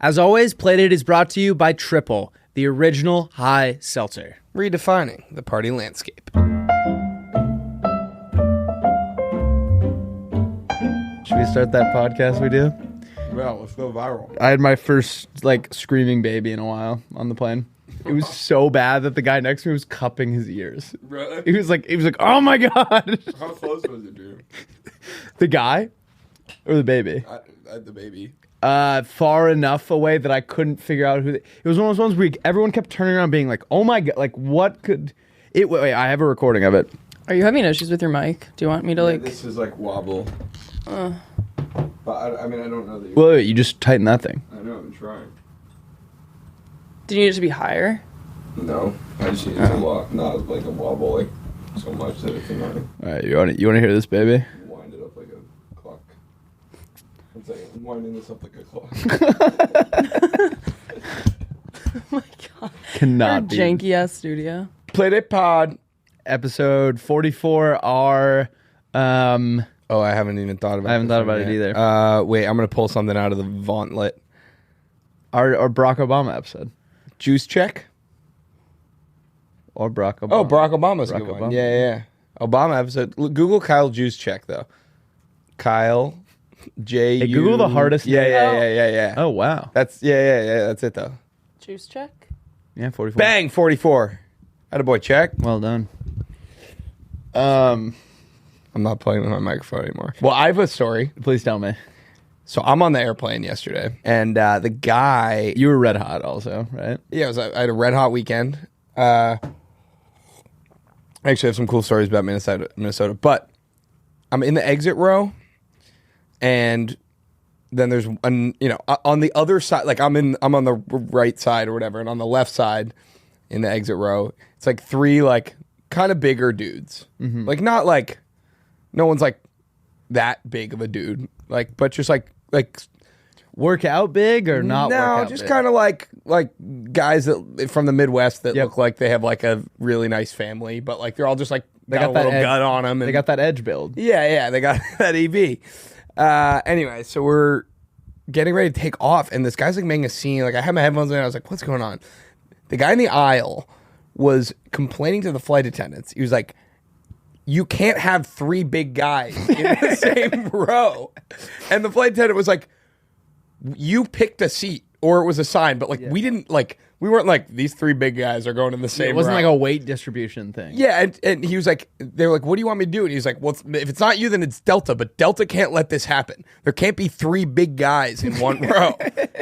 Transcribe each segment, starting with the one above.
As always, Playdate is brought to you by Triple, the original high seltzer. Redefining the party landscape. Should we start that podcast we do? Well, let's go viral. I had my first, screaming baby in a while on the plane. It was so bad that the guy next to me was cupping his ears. Really? He was like, oh my God. How close was it, dude? The guy? Or the baby? The baby. Far enough away that I couldn't figure out who. It was one of those ones where everyone kept turning around being like, oh my God, what could it. Wait, I have a recording of it. Are you having issues with your mic? Do you want me to This is wobble. But I don't know that you. Wait, you just tighten that thing. I know, I'm trying. Do you need it to be higher? No, I just need it to not like a wobble so much that it's annoying. All right, you want to hear this, baby? Wind it up like a clock. One second, I'm winding this up like a clock. Oh my God. Cannot be. Janky ass studio. Playdate Pod. Episode 44 are. Oh, I haven't even thought about it. I haven't thought about it either. Wait, I'm going to pull something out of the Vauntlet. Our Barack Obama episode. Juice check? Or Barack Obama. Oh, Barack Obama's a good Barack one. Obama. Yeah. Obama episode. Google Kyle Juice check, though. Kyle, J. Hey, Google the hardest name. Yeah. Oh, wow. That's, yeah, that's it, though. Juice check? Yeah, 44. Bang, 44. Attaboy, check. Well done. I'm not playing with my microphone anymore. Well, I have a story. Please tell me. So I'm on the airplane yesterday, and the guy... You were red hot also, right? Yeah, I had a red hot weekend. I actually have some cool stories about Minnesota, but I'm in the exit row, and then there's on the other side, I'm on the right side or whatever, and on the left side in the exit row, it's like three kind of bigger dudes, not no one's that big of a dude, but just work out big or not? No, work out just big? kind of like guys that from the Midwest that look like they have a really nice family, but they're all just they got a little gut on them. They got that edge build. Yeah, they got that EV. Anyway, so we're getting ready to take off, and this guy's making a scene. I had my headphones in, and I was like, "What's going on?" The guy in the aisle was complaining to the flight attendants. He was like, you can't have three big guys in the same row. And the flight attendant was like, you picked a seat, or it was assigned, but we didn't we weren't these three big guys are going in the same row. It wasn't a weight distribution thing. Yeah, and he was like, they were like, what do you want me to do? And he was like, well, if it's not you, then it's Delta, but Delta can't let this happen. There can't be three big guys in one row.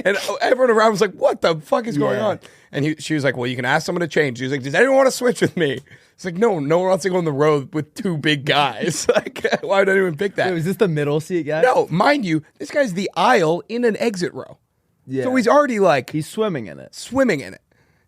And everyone around was like, what the fuck is going on? And she was like, well, you can ask someone to change. She was like, does anyone want to switch with me? It's like, no one wants to go on the road with two big guys. Why would anyone pick that? Wait, was this the middle seat guy? No, mind you, this guy's the aisle in an exit row. Yeah. So he's already he's swimming in it.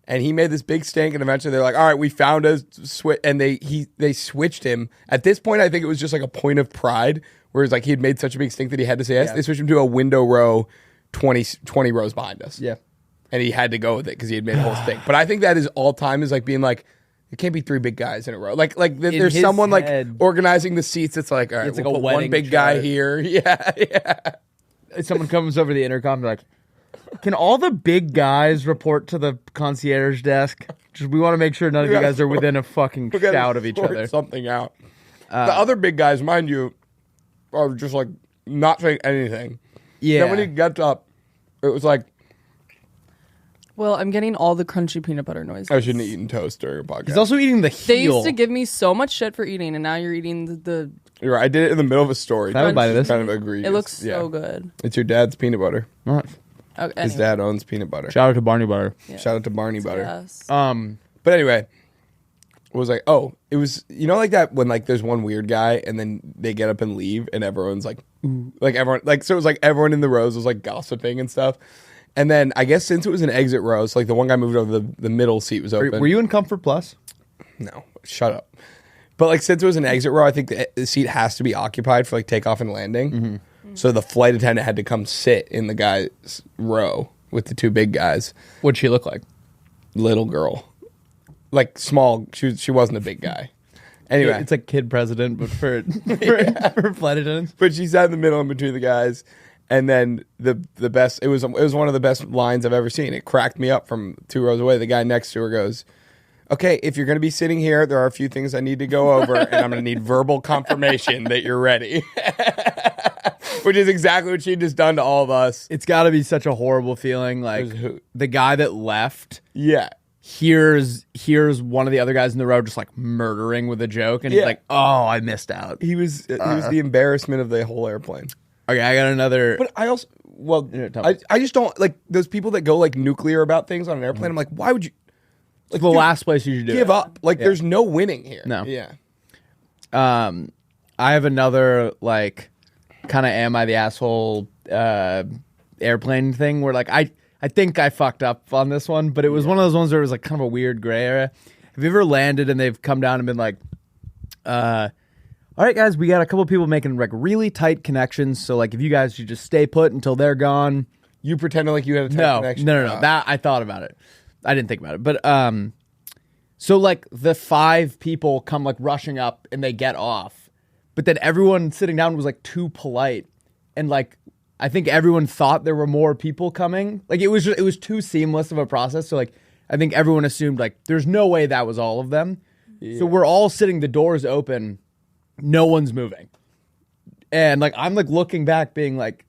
And he made this big stink, and eventually they're like, all right, we found a switch, and they switched him. At this point, I think it was just a point of pride, where it's he had made such a big stink that he had to say yes. Yeah. They switched him to a window row 20 rows behind us. Yeah. And he had to go with it because he had made a whole stink. But I think that is all time is being it can't be three big guys in a row. There's someone head, organizing the seats. It's all right, it's we'll put one big guy here. Yeah. Someone comes over the intercom, they're like, can all the big guys report to the concierge desk? We want to make sure none of you guys are within a fucking shout of each other. Something out. The other big guys, mind you, are just not saying anything. Yeah. Then when he gets up, it was Well, I'm getting all the crunchy peanut butter noises. I shouldn't have eaten toast during a podcast. He's also eating the heel. They used to give me so much shit for eating, and now you're eating the You're right. I did it in the middle of a story. I would buy this. Kind of agree. It looks so good. It's your dad's peanut butter. What? Okay, His dad owns peanut butter. Shout out to Barney Butter. Yeah. Shout out to Barney Butter. Yes. But anyway, it was it was that when there's one weird guy and then they get up and leave and everyone's ooh, everyone so it was everyone in the rows was gossiping and stuff. And then I guess since it was an exit row, so the one guy moved over, the middle seat was open. Were you in Comfort Plus? No, shut up. But since it was an exit row, I think the seat has to be occupied for takeoff and landing. Mm-hmm. So the flight attendant had to come sit in the guy's row with the two big guys. What'd she look like? Little girl, small. She wasn't a big guy. Anyway, it's kid president, but for flight attendants. But she sat in the middle in between the guys. And then the best, it was one of the best lines I've ever seen. It cracked me up from 2 rows away. The guy next to her goes, okay, if you're going to be sitting here, there are a few things I need to go over, and I'm going to need verbal confirmation that you're ready. Which is exactly what she just done to all of us. It's got to be such a horrible feeling. Like the guy that left, Yeah. here's one of the other guys in the row just like murdering with a joke, and he's like, "Oh, I missed out." He was the embarrassment of the whole airplane. Okay, I got another. But I also, tell me. I just don't like those people that go like nuclear about things on an airplane. I'm like, why would you? Like, the last place you should do give it. up. Like, there's no winning here. No. Yeah. I have another like kind of am I the asshole airplane thing where like I think I fucked up on this one, but it was one of those ones where it was like kind of a weird gray area. Have you ever landed and they've come down and been like, all right, guys, we got a couple people making like really tight connections. So like if you guys should just stay put until they're gone. You pretended like you had a tight connection. No. That I thought about it. I didn't think about it. But so like the 5 people come like rushing up and they get off. But then everyone sitting down was like too polite. And like I think everyone thought there were more people coming. Like it was too seamless of a process. So like I think everyone assumed like there's no way that was all of them. Yeah. So we're all sitting, the doors open, no one's moving. And like I'm like looking back being like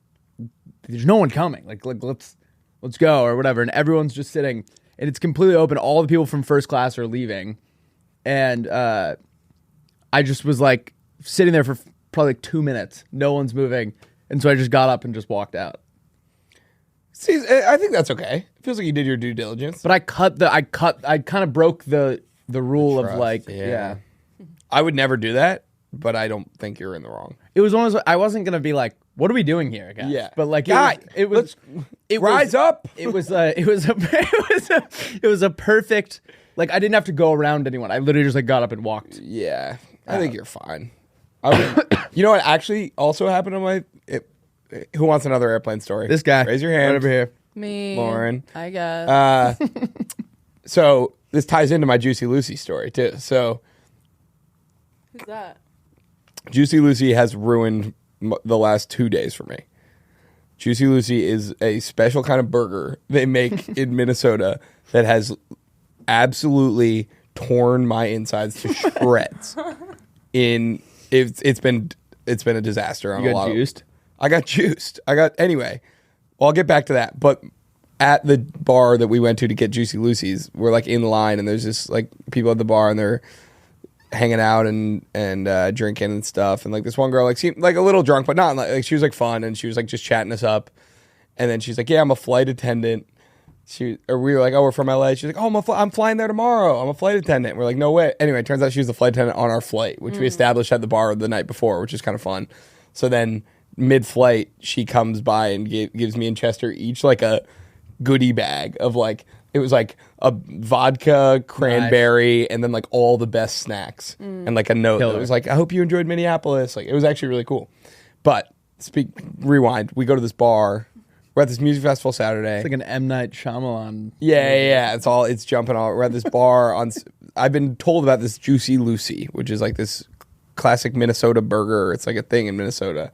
there's no one coming. Like let's go or whatever. And everyone's just sitting and it's completely open. All the people from first class are leaving. And I just was like sitting there for probably like 2 minutes. No one's moving. And so I just got up and just walked out. See, I think that's okay. It feels like you did your due diligence. But I kind of broke the rule of like, yeah. I would never do that, but I don't think you're in the wrong. It was one of those, I wasn't going to be like, what are we doing here, guys? Yeah. But like, it was rise up. It was a perfect, like I didn't have to go around anyone. I literally just like got up and walked. Yeah. I think you're fine. You know what actually also happened on my, who wants another airplane story? This guy. Raise your hand. Right over here. Me. Lauren. I guess. So this ties into my Juicy Lucy story too. So Who's that? Juicy Lucy has ruined the last 2 days for me. Juicy Lucy is a special kind of burger they make in Minnesota that has absolutely torn my insides to shreds. It's been a disaster on You a got lot. juiced? I got juiced. Anyway. Well, I'll get back to that. But at the bar that we went to get Juicy Lucy's, we're like in line, and there's just like people at the bar, and they're hanging out and drinking and stuff. And like this one girl like seemed like a little drunk, but not like she was like fun, and she was like just chatting us up. And then she's like, "Yeah, I'm a flight attendant." We were like, "Oh, we're from LA." She's like, "Oh, I'm flying there tomorrow. I'm a flight attendant." We're like, "No way." Anyway, it turns out she was the flight attendant on our flight, which we established at the bar the night before, which is kind of fun. So then mid-flight, she comes by and gives me and Chester each like a goodie bag of like, it was like a vodka, cranberry, and then like all the best snacks and like a note that was like, "I hope you enjoyed Minneapolis." Like it was actually really cool. But rewind, we go to this bar. We're at this music festival Saturday. It's like an M. Night Shyamalan. Yeah. It's jumping all. We're at this bar I've been told about this Juicy Lucy, which is like this classic Minnesota burger. It's like a thing in Minnesota.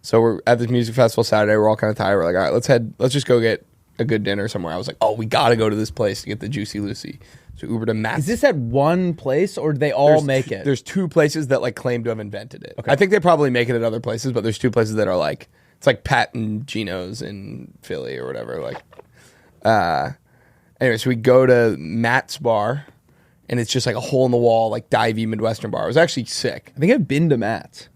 So we're at this music festival Saturday. We're all kind of tired. We're like, all right, let's just go get a good dinner somewhere. I was like, oh, we got to go to this place to get the Juicy Lucy. So Uber to Matt's. Is this at one place or do they all make it? There's 2 places that like claim to have invented it. Okay. I think they probably make it at other places, but there's 2 places that are like, it's like Pat and Gino's in Philly or whatever. Like, anyway, so we go to Matt's bar, and it's just like a hole in the wall, like divey Midwestern bar. It was actually sick. I think I've been to Matt's.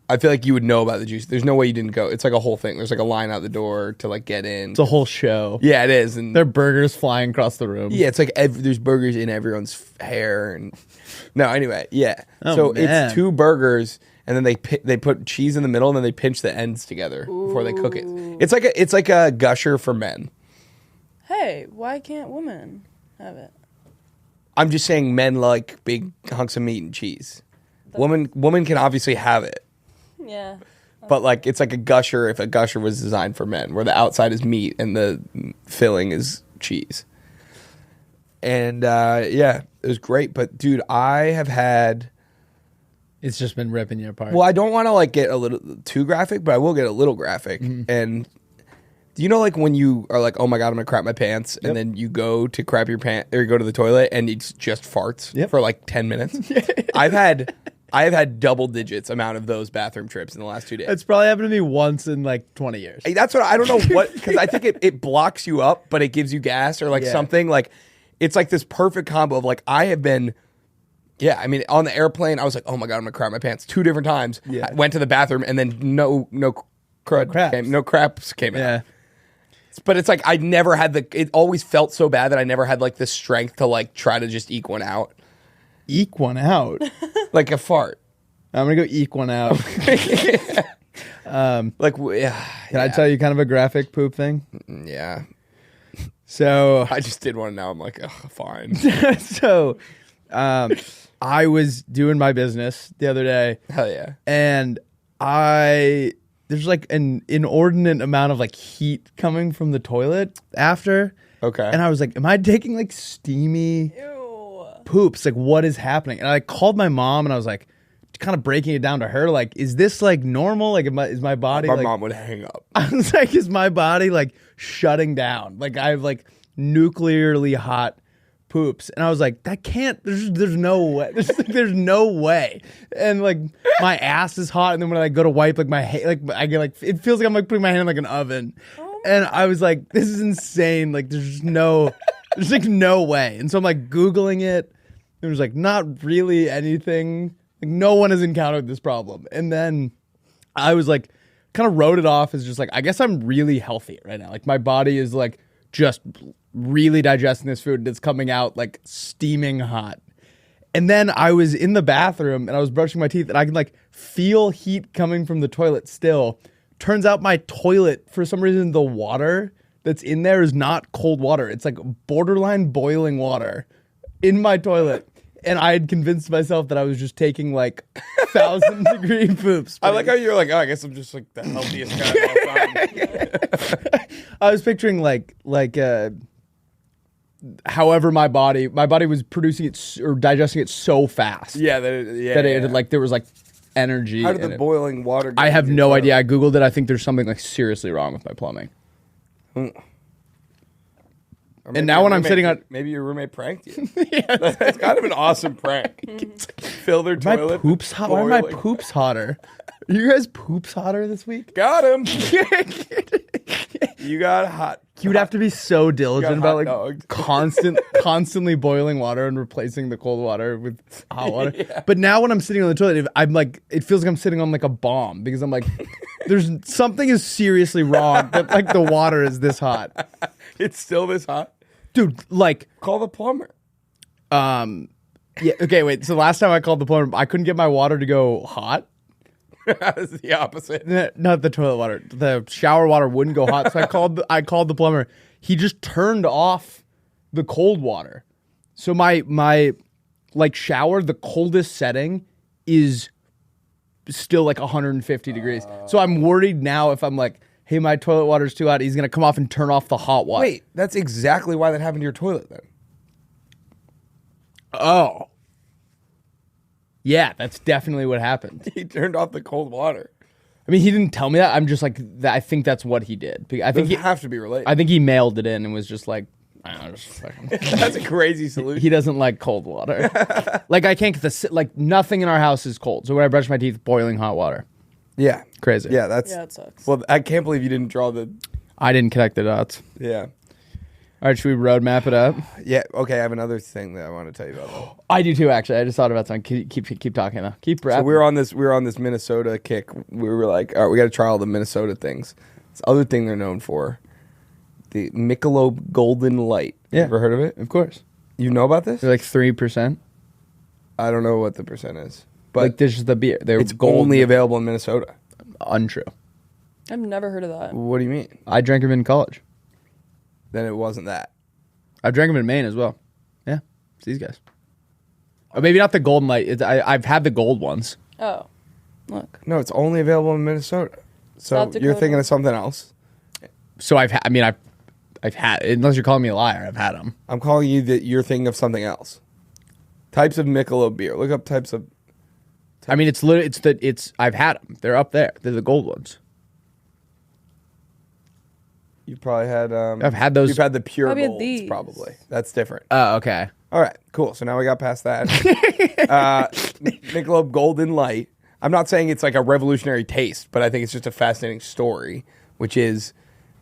I feel like you would know about the juice. There's no way you didn't go. It's like a whole thing. There's like a line out the door to like get in. It's a whole show. Yeah, it is. And there are burgers flying across the room. yeah, it's like there's burgers in everyone's hair. And no, anyway, yeah. So man. It's 2 burgers, and then they put cheese in the middle, and then they pinch the ends together before they cook it. It's like a gusher for men. Hey, why can't women have it? I'm just saying men like big hunks of meat and cheese. Woman can obviously have it. Yeah. But like it's like a gusher if a gusher was designed for men, where the outside is meat and the filling is cheese. And yeah, it was great. But dude, I have had It's just been ripping you apart. Well, I don't want to like get a little too graphic, but I will get a little graphic. And do you know like when you are like, oh my god, I'm gonna crap my pants, and then you go to crap your pants or you go to the toilet and it's just farts for like 10 minutes? I've had double digits amount of those bathroom trips in the last 2 days. It's probably happened to me once in like 20 years. Hey, that's what I don't know what, because I think it blocks you up, but it gives you gas or like something. Like it's like this perfect combo of like I have been. Yeah, I mean, on the airplane, I was like, "Oh my god, I'm gonna crap my pants" 2 different times. Yeah. I went to the bathroom and then no craps came out. But it's like I never had it always felt so bad that I never had like the strength to like try to just eke one out. Eke one out. Like a fart. I'm gonna go eke one out. Can I tell you kind of a graphic poop thing? Yeah. So I just did one. Now I'm like, oh, fine. So, I was doing my business the other day. Hell yeah. And there's like an inordinate amount of like heat coming from the toilet after. Okay. And I was like, am I taking like steamy poops? Like, what is happening? And I called my mom and I was like, kind of breaking it down to her. Like, is this like normal? Like, is my body My like, mom would hang up. I was like, is my body like shutting down? Like, I have like nuclearly hot poops. And I was like, that can't, there's no way. There's no way. And like my ass is hot. And then when I go to wipe, like my like I get like, it feels like I'm like putting my hand in like an oven. And I was like, this is insane. Like there's like no way. And so I'm like Googling it. There was like not really anything. Like no one has encountered this problem. And then I was like, kind of wrote it off as just like, I guess I'm really healthy right now. Like my body is like just really digesting this food that's coming out like steaming hot. And then I was in the bathroom and I was brushing my teeth and I can like feel heat coming from the toilet still. Turns out my toilet, for some reason, the water that's in there is not cold water. It's like borderline boiling water in my toilet. And I had convinced myself that I was just taking like 1,000-degree poops. I like how you're like, oh, I guess I'm just like the healthiest guy of all time. I was picturing like however my body was producing it or digesting it so fast. Yeah, that it like there was like energy. How did the boiling water get I have into no your idea. I Googled it. I think there's something like seriously wrong with my plumbing. And now when I'm sitting on... Maybe your roommate pranked you. That's kind of an awesome prank. Fill their My toilet. poops hot? Why are my poops hotter? Are you guys poops hotter this week? Got him. You got hot. You would have to be so diligent about like dogs. constantly boiling water and replacing the cold water with hot water. Yeah. But now when I'm sitting on the toilet, I'm like, it feels like I'm sitting on like a bomb because I'm like, there's something is seriously wrong that like the water is this hot. It's still this hot? Dude, like... Call the plumber. Yeah, okay, wait. So last time I called the plumber, I couldn't get my water to go hot. It's the opposite. Not the toilet water. The shower water wouldn't go hot. So I called the plumber. He just turned off the cold water. So my like shower, the coldest setting is still like 150 degrees. So I'm worried now if I'm like, hey, my toilet water's too hot, he's going to come off and turn off the hot water. Wait, that's exactly why that happened to your toilet then. Oh. Yeah, that's definitely what happened. He turned off the cold water. I mean, he didn't tell me that. I'm just like, I think that's what he did. I think Those have to be related. I think he mailed it in and was just like, I don't know, just fucking. That's a crazy solution. He doesn't like cold water. Like, I can't get like, nothing in our house is cold. So when I brush my teeth, boiling hot water. Yeah. Crazy. Yeah, it sucks. Well, I can't believe you didn't draw the... I didn't connect the dots. Yeah. All right, should we road map it up? Yeah, okay, I have another thing that I want to tell you about, though. I do too, actually. I just thought about something. Keep talking, though. Keep rapping. So we were on this Minnesota kick. We were like, all right, we got to try all the Minnesota things. This other thing they're known for, the Michelob Golden Light. Yeah. Ever heard of it? Of course. You know about this? They're like 3%. I don't know what the percent is. But Like, this is the beer. They're it's gold. only available in Minnesota. Untrue. I've never heard of that. What do you mean? I drank them in college. Then it wasn't that. I drank them in Maine as well. Yeah, it's these guys. Or maybe not the Golden Light. I've had the gold ones. Oh, look. No, it's only available in Minnesota. So South you're Dakota. thinking of something else. So I've had, unless you're calling me a liar, I've had them. I'm calling you that you're thinking of something else. Types of Michelob beer. Look up types of I mean, it's literally I've had them. They're up there. They're the gold ones. You probably had. I've had those. You've had the pure Probably had golds, these. probably. That's different. Oh, okay. All right, cool. So now we got past that. Michelob Golden Light. I'm not saying it's like a revolutionary taste, but I think it's just a fascinating story, which is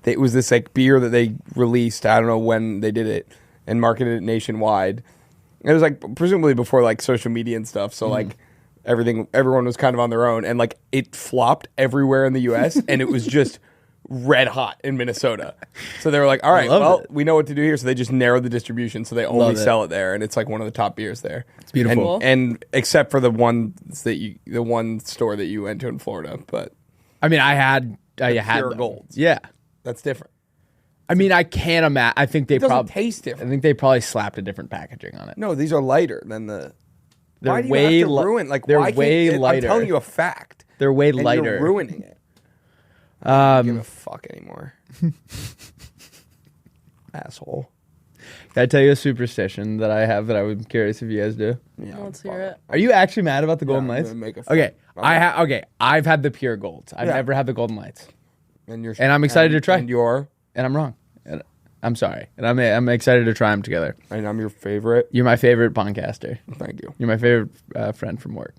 that it was this like beer that they released. I don't know when they did it and marketed it nationwide. It was like presumably before like social media and stuff. So like everyone was kind of on their own, and like it flopped everywhere in the U.S. and it was just red hot in Minnesota. So they were like, all right, well, we know what to do here. So they just narrowed the distribution. So they only sell it there. And it's like one of the top beers there. It's beautiful. And except for the one store that you went to in Florida. But I mean, I had pure them. golds. Yeah. That's different. I mean, I can't imagine. I think they probably taste different. I think they probably slapped a different packaging on it. No, these are lighter than the. They're why do way you have to ruin? Like, they're why way can't, lighter. I'm telling you a fact. They're way and lighter. You're ruining it. I don't give a fuck anymore. Asshole. Can I tell you a superstition that I have that I was curious if you guys do? Yeah, Let's hear it. Are you actually mad about the golden I'm lights? gonna make a Okay, fun- okay. I've had the pure golds. I've Yeah. never had the golden lights, And I'm excited to try. And you're. and I'm wrong. And I'm sorry, and I'm excited to try them together. And I'm your favorite. You're my favorite podcaster. Thank you. You're my favorite friend from work.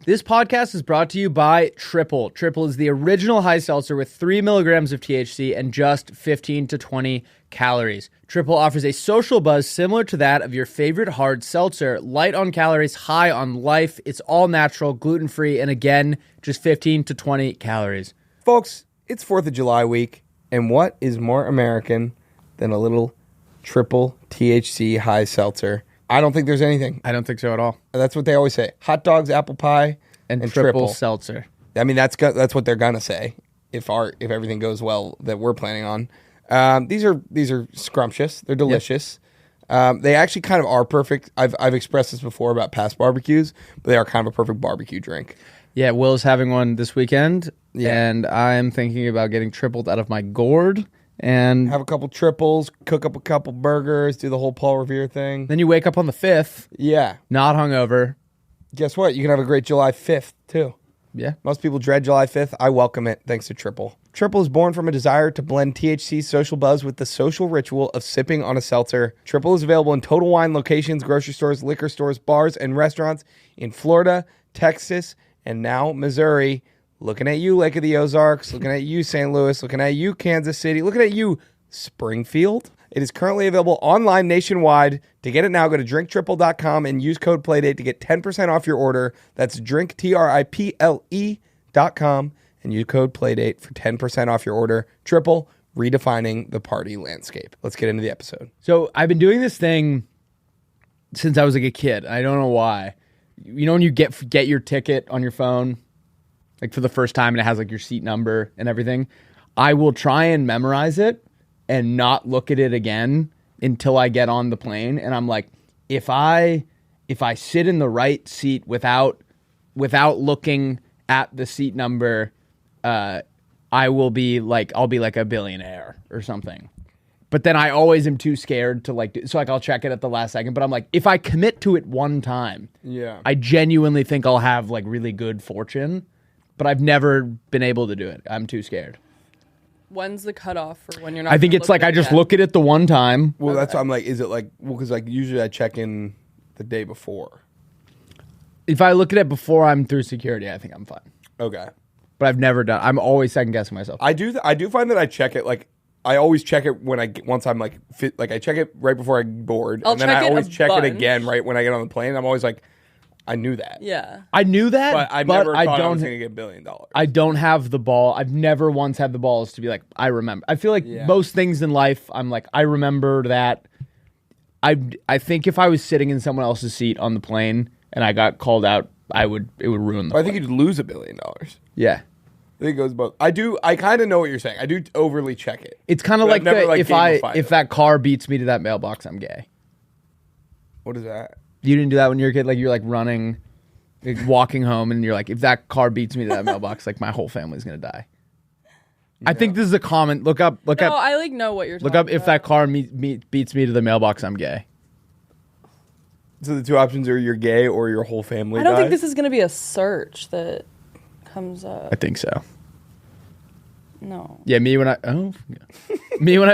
This podcast is brought to you by Triple. Triple is the original high seltzer with 3 milligrams of THC and just 15 to 20 calories. Triple offers a social buzz similar to that of your favorite hard seltzer, light on calories, high on life. It's all natural, gluten-free, and again, just 15 to 20 calories. Folks, it's 4th of July week, and what is more American than a little triple THC high seltzer? I don't think there's anything. I don't think so at all. That's what they always say. Hot dogs, apple pie, And triple seltzer. I mean, that's what they're gonna say if everything goes well that we're planning on. These are scrumptious. They're delicious. They actually kind of are perfect. I've expressed this before about past barbecues, but they are kind of a perfect barbecue drink. Yeah, Will's having one this weekend, Yeah. and I'm thinking about getting tripled out of my gourd. And Have a couple triples, cook up a couple burgers, do the whole Paul Revere thing. then you wake up on the 5th, Yeah. not hungover. Guess what? You can have a great July 5th, too. Yeah. Most people dread July 5th. I welcome it thanks to Triple. Triple is born from a desire to blend THC social buzz with the social ritual of sipping on a seltzer. Triple is available in Total Wine locations, grocery stores, liquor stores, bars, and restaurants in Florida, Texas, and now Missouri. Looking at you, Lake of the Ozarks. Looking at you, St. Louis. Looking at you, Kansas City. Looking at you, Springfield. It is currently available online nationwide. To get it now, go to drinktriple.com and use code PLAYDATE to get 10% off your order. That's drinktriple.com and use code PLAYDATE for 10% off your order. Triple, redefining the party landscape. Let's get into the episode. So I've been doing this thing since I was like a kid. I don't know why. You know when you get your ticket on your phone, like for the first time, and it has like your seat number and everything? I will try and memorize it and not look at it again until I get on the plane. And I'm like, if I sit in the right seat without looking at the seat number, I'll be like a billionaire or something. But then I always am too scared to so I'll check it at the last second. But I'm like, if I commit to it one time, Yeah. I genuinely think I'll have like really good fortune. But I've never been able to do it. I'm too scared. When's the cutoff for when you're not? I think gonna it's like at I it just again? look at it the one time. Well, that's why I'm like, is it like, because like usually I check in the day before. If I look at it before I'm through security, I think I'm fine. Okay. But I've never done. I'm always second guessing myself. I do find that I check it like I always check it when once I'm like fit, like I check it right before I board, I'll and then check I it always a check it bunch. again right when I get on the plane. I'm always like, I knew that, Yeah. I knew that, but I never I thought I don't. was gonna get $1 billion. I don't have the ball. I've never once had the balls to be like, I remember. I feel like most things in life, I'm like, I remember that. I think if I was sitting in someone else's seat on the plane and I got called out, it would ruin the I think plane. you'd lose $1 billion. Yeah. I think it goes both. I kind of know what you're saying. I do overly check it. It's kind of But like, I've never, like, if gamified it. that car beats me to that mailbox, I'm gay. What is that? You didn't do that when you were a kid? Like you're like running, like walking home, and you're like, if that car beats me to that mailbox, like my whole family's gonna die. I think this is a common. Look up. No, I like know what you're Look talking up if about. that car beats me to the mailbox, I'm gay. So the two options are you're gay or your whole family I don't think dies? this is gonna be a search that comes up. I think so. No. Yeah, me when I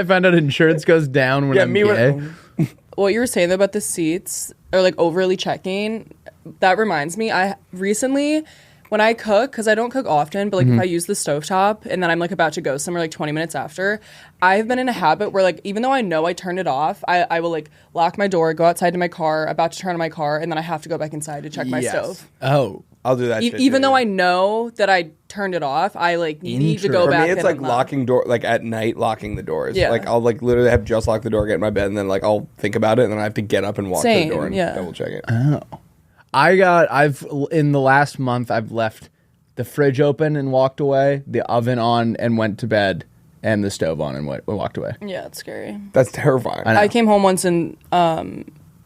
find out insurance goes down when I'm gay. What you were saying though about the seats or like overly checking, that reminds me. I recently, when I cook, because I don't cook often, but like if I use the stovetop and then I'm like about to go somewhere like 20 minutes after, I've been in a habit where like even though I know I turned it off, I will like lock my door, go outside to my car, about to turn on my car, and then I have to go back inside to check my stove. Oh. I'll do that shit Even too. though I know that I turned it off, I like need to go For back. me, it's and like unlock. locking door, like at night, locking the doors. Yeah. Like I'll like literally have just locked the door, get in my bed, and then like I'll think about it, and then I have to get up and walk to Same, the door and yeah. double check it. I've in the last month I've left the fridge open and walked away, the oven on and went to bed, and the stove on and walked away. Yeah, it's scary. That's terrifying. I know. I came home once and I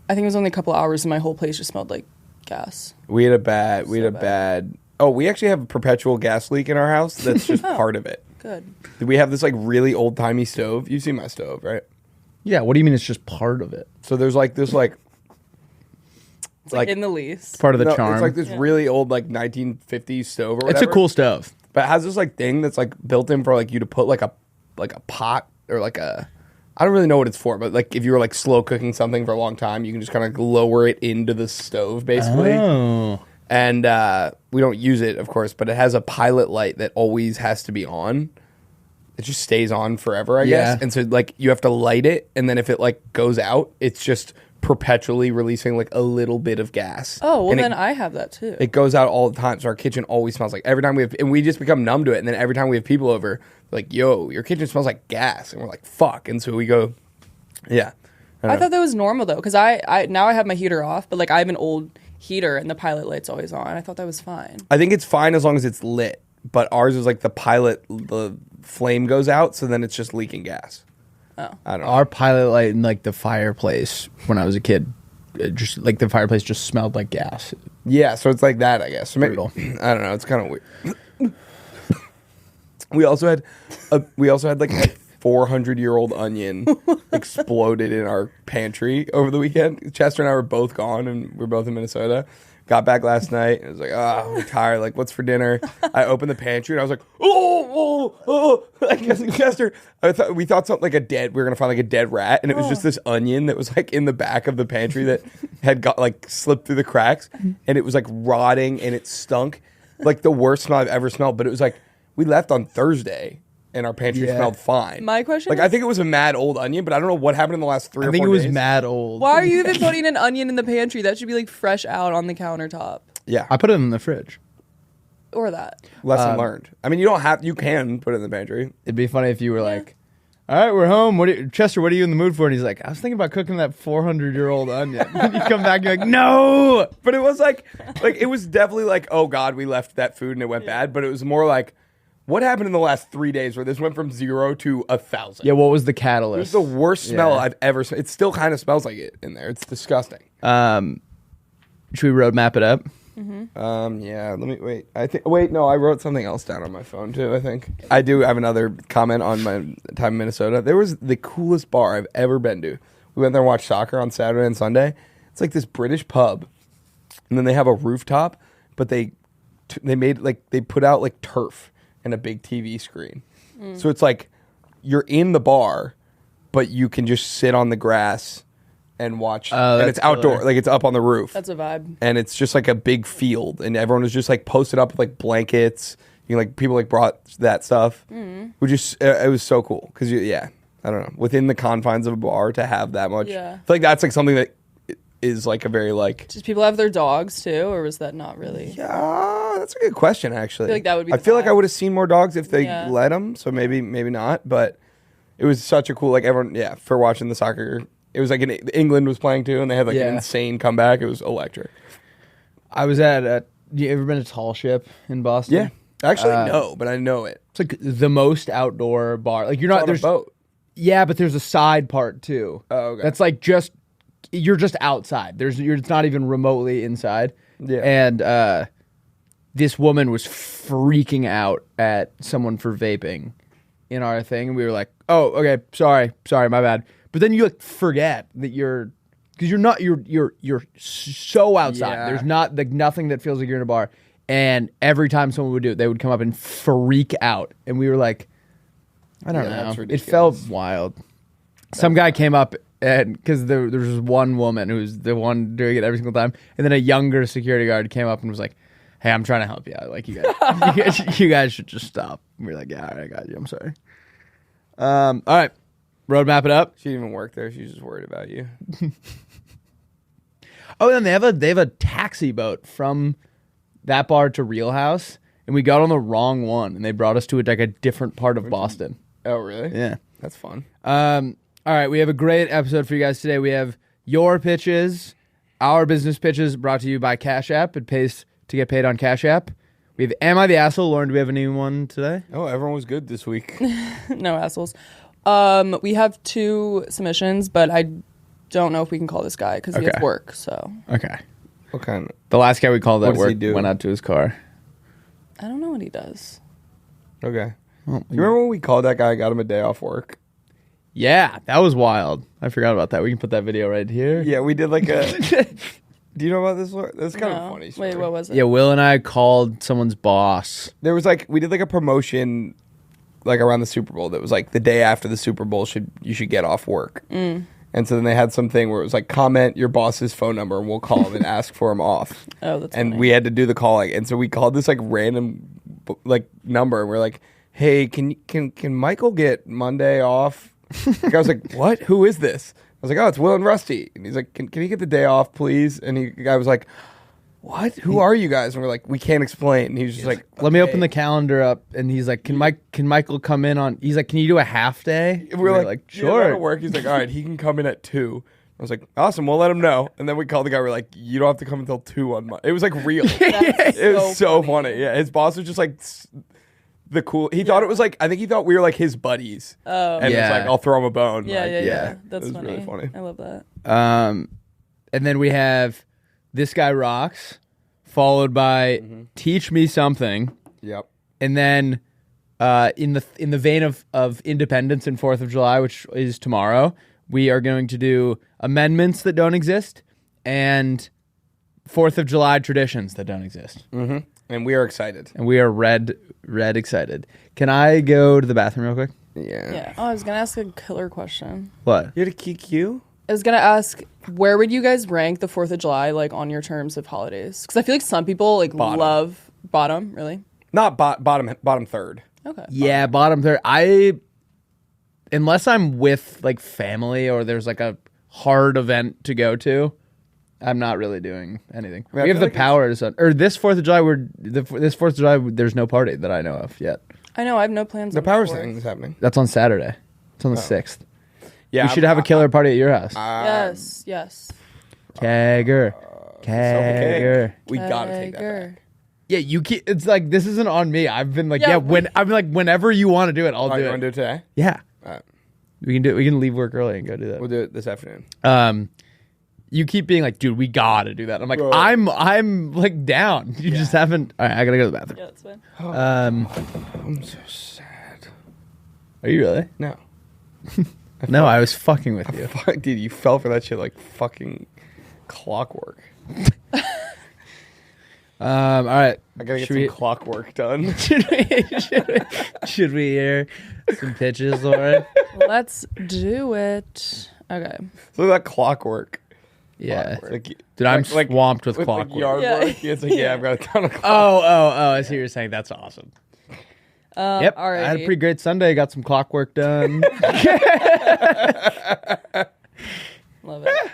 think it was only a couple hours and my whole place just smelled like gas. We had a bad. Oh, we actually have a perpetual gas leak in our house. That's just part of it. Good. We have this like really old timey stove. You see my stove, right? Yeah, what do you mean it's just part of it? So there's like this like It's like in the lease. Part of the no, charm. it's like this really old like 1950s stove or whatever. It's a cool stove. But it has this like thing that's like built in for like you to put like a pot or like a, I don't really know what it's for, but like if you were like slow cooking something for a long time, you can just kind of lower it into the stove basically. Oh. And we don't use it, of course, but it has a pilot light that always has to be on. It just stays on forever, I guess. And so like you have to light it, and then if it like goes out, it's just perpetually releasing like a little bit of gas. Oh, well and then I have that too. it goes out all the time. So our kitchen always smells like every time we have, and we just become numb to it. And then every time we have people over, like, yo, your kitchen smells like gas. And we're like, fuck. And so we go, yeah. I thought that was normal though, because I now I have my heater off, but like I have an old heater and the pilot light's always on. I thought that was fine. I think it's fine as long as it's lit. But ours is like the flame goes out, so then it's just leaking gas. Oh. I don't know. Our pilot light in like the fireplace when I was a kid, it just like the fireplace just smelled like gas. Yeah, so it's like that, I guess. So maybe, Brutal. I don't know. It's kind of weird. We also had like a 400-year-old onion exploded in our pantry over the weekend. Chester and I were both gone, and we were both in Minnesota. Got back last night. And I was like, we're tired. Like, what's for dinner? I opened the pantry, and I was like, Like, Chester, we thought something like we were going to find like a dead rat, and it was just this onion that was like in the back of the pantry that had got like slipped through the cracks, and it was like rotting, and it stunk. Like the worst smell I've ever smelled. But it was like, we left on Thursday, and our pantry smelled fine. My question like, is, I think it was a mad old onion, but I don't know what happened in the last 3 or 4 days. I think it was mad old. why are you even putting an onion in the pantry? That should be like fresh out on the countertop. Yeah. I put it in the fridge. Or that. Lesson learned. I mean, you can put it in the pantry. It'd be funny if you were like, all right, we're home. Chester, what are you in the mood for? And he's like, I was thinking about cooking that 400-year-old onion. And you come back, you're like, no. But it was like it was definitely like, oh God, we left that food and it went bad. But it was more like, what happened in the last 3 days where this went from 0 to 1,000? Yeah, what was the It was catalyst? the worst smell Yeah. I've ever smelled. It still kind of smells like it in there. It's disgusting. Should we roadmap it up? Yeah, let me wait. No, I wrote something else down on my phone too, I think. I do have another comment on my time in Minnesota. There was the coolest bar I've ever been to. We went there and watched soccer on Saturday and Sunday. It's like this British pub, and then they have a rooftop, but they made like, they put out like turf and a big TV screen. So it's like you're in the bar, but you can just sit on the grass and watch. And that's it's outdoor, killer. like it's up on the roof. That's a vibe. And it's just like a big field, and everyone was just like posted up with like blankets. You know, like people like brought that stuff. Which is it was so cool because I don't know, within the confines of a bar to have that much. Yeah. I feel like that's like something that is like a very like. Does people have their dogs too, or was that not really? Yeah, that's a good question actually. I feel like that would be I the feel like I vibe. would have seen more dogs if they Yeah. let them. So maybe not, but it was such a cool like everyone for watching the soccer. It was like England was playing too, and they had like an insane comeback. It was electric. I was at, you ever been to Tall Ship in Boston? Yeah, actually no, but I know it. It's like the most outdoor bar. Like you're It's not, on a there's, boat. yeah, but there's a side part too. Oh, okay. That's like you're just outside. It's not even remotely inside. Yeah. And this woman was freaking out at someone for vaping in our thing. And we were like, oh, okay, sorry, my bad. But then you like forget that you're because you're so outside. Yeah. There's not like nothing that feels like you're in a bar. And every time someone would do it, they would come up and freak out. And we were like, I don't know. that's It ridiculous. felt wild. Some guy came up and because there was one woman who's the one doing it every single time, and then a younger security guard came up and was like, "Hey, I'm trying to help you out. Like you guys, you guys should just stop." And we were like, "Yeah, all right, I got you. I'm sorry." All right, roadmap it up. She didn't even work there. She's just worried about you. Oh, and they have a taxi boat from that bar to Real House, and we got on the wrong one, and they brought us to like a different part of Boston. Oh, really? Yeah. That's fun. All right, we have a great episode for you guys today. We have your pitches, our business pitches, brought to you by Cash App. It pays to get paid on Cash App. We have Am I the Asshole? Lauren, do we have a new one today? Oh, everyone was good this week. No assholes. We have 2 submissions, but I don't know if we can call this guy because he has Okay. work. So Okay. What kind? The last guy we called What at does he work do? went out to his car. I don't know what he does. Okay. Well, You remember when we called that guy, got him a day off work? yeah, that was wild. I forgot about that. We can put that video right here. Yeah, we did like a... Do you know about this? That's kind of No. a funny story. Wait, what was it? Yeah, Will and I called someone's boss. There was like, we did like a promotion like around the Super Bowl that was like the day after the Super Bowl you should get off work. And so then they had something where it was like, comment your boss's phone number and we'll call him and ask for him off. Oh, that's And funny. we had to do the calling. And so we called this like random like number and we're like, hey, can Michael get Monday off? The guy was like, what? Who is this? I was like, oh, it's Will and Rusty. And he's like, can he get the day off, please? And the guy was like, what? Who are you guys? And we're like, we can't explain. And he was just like, Let me "Okay." open the calendar up, and he's like, "Can Michael come in on?" He's like, "Can you do a half day?" And we were like, "Sure." Yeah, that'll work. He's like, all right, he can come in at 2. I was like, awesome, we'll let him know. And then we called the guy. We're like, you don't have to come until 2 on Monday. It was like real. That's It was so funny. funny. Yeah, his boss was just like the cool. He thought it was like, I think he thought we were like his buddies. Oh. And Yeah. was like, I'll throw him a bone. Yeah, Like, yeah. That's it was funny. really funny. I love that. And then we have This Guy Rocks, followed by Teach Me Something, Yep. and then in the vein of Independence and 4th of July, which is tomorrow, we are going to do amendments that don't exist and 4th of July traditions that don't exist. Mm-hmm. And we are excited. And we are red excited. Can I go to the bathroom real quick? Yeah. Yeah. Oh, I was gonna ask a killer question. What? You had a QQ? I was gonna ask, where would you guys rank the 4th of July, like on your terms of holidays? Because I feel like some people like Bottom. love bottom. Really? Not bottom third. Okay. Yeah, bottom third. Unless I'm with like family or there's like a hard event to go to, I'm not really doing anything. I mean, I We have feel the like power to sun. Or this 4th of July, this 4th of July, there's no party that I know of yet. I know. I have no plans. The on power 4th. thing is happening. That's on Saturday. It's on the 6th. Yeah. We should have a killer party at your house. Yes. Yes. Kegger. Kegger. We gotta take that Tiger. back. Yeah, you keep, it's like, this isn't on me. I've been like, Yeah, I'm like, whenever you want to do it, I'll Oh, do you it. want to do it today? Yeah. All right. We can do it. We can leave work early and go do that. We'll do it this afternoon. You keep being like, dude, we gotta do that. I'm like, Bro. I'm like down. You just haven't. All right, I gotta go to the bathroom. Yeah, that's fine. I'm so sad. Are you really? No. No, I was fucking with you. Fuck, dude, you fell for that shit like fucking clockwork. All right. I gotta get Should some we- clockwork done. Should we hear some pitches, Lauren? Let's do it. Okay. So that clockwork. Yeah. Like, Dude, I'm like- swamped with Like clockwork. yard Yeah. work. Yeah, it's like, yeah, I've got a ton of clockwork. Oh, I see what you're saying. That's awesome. Yep. I had a alrighty. pretty great Sunday. Got some clockwork done. Love it.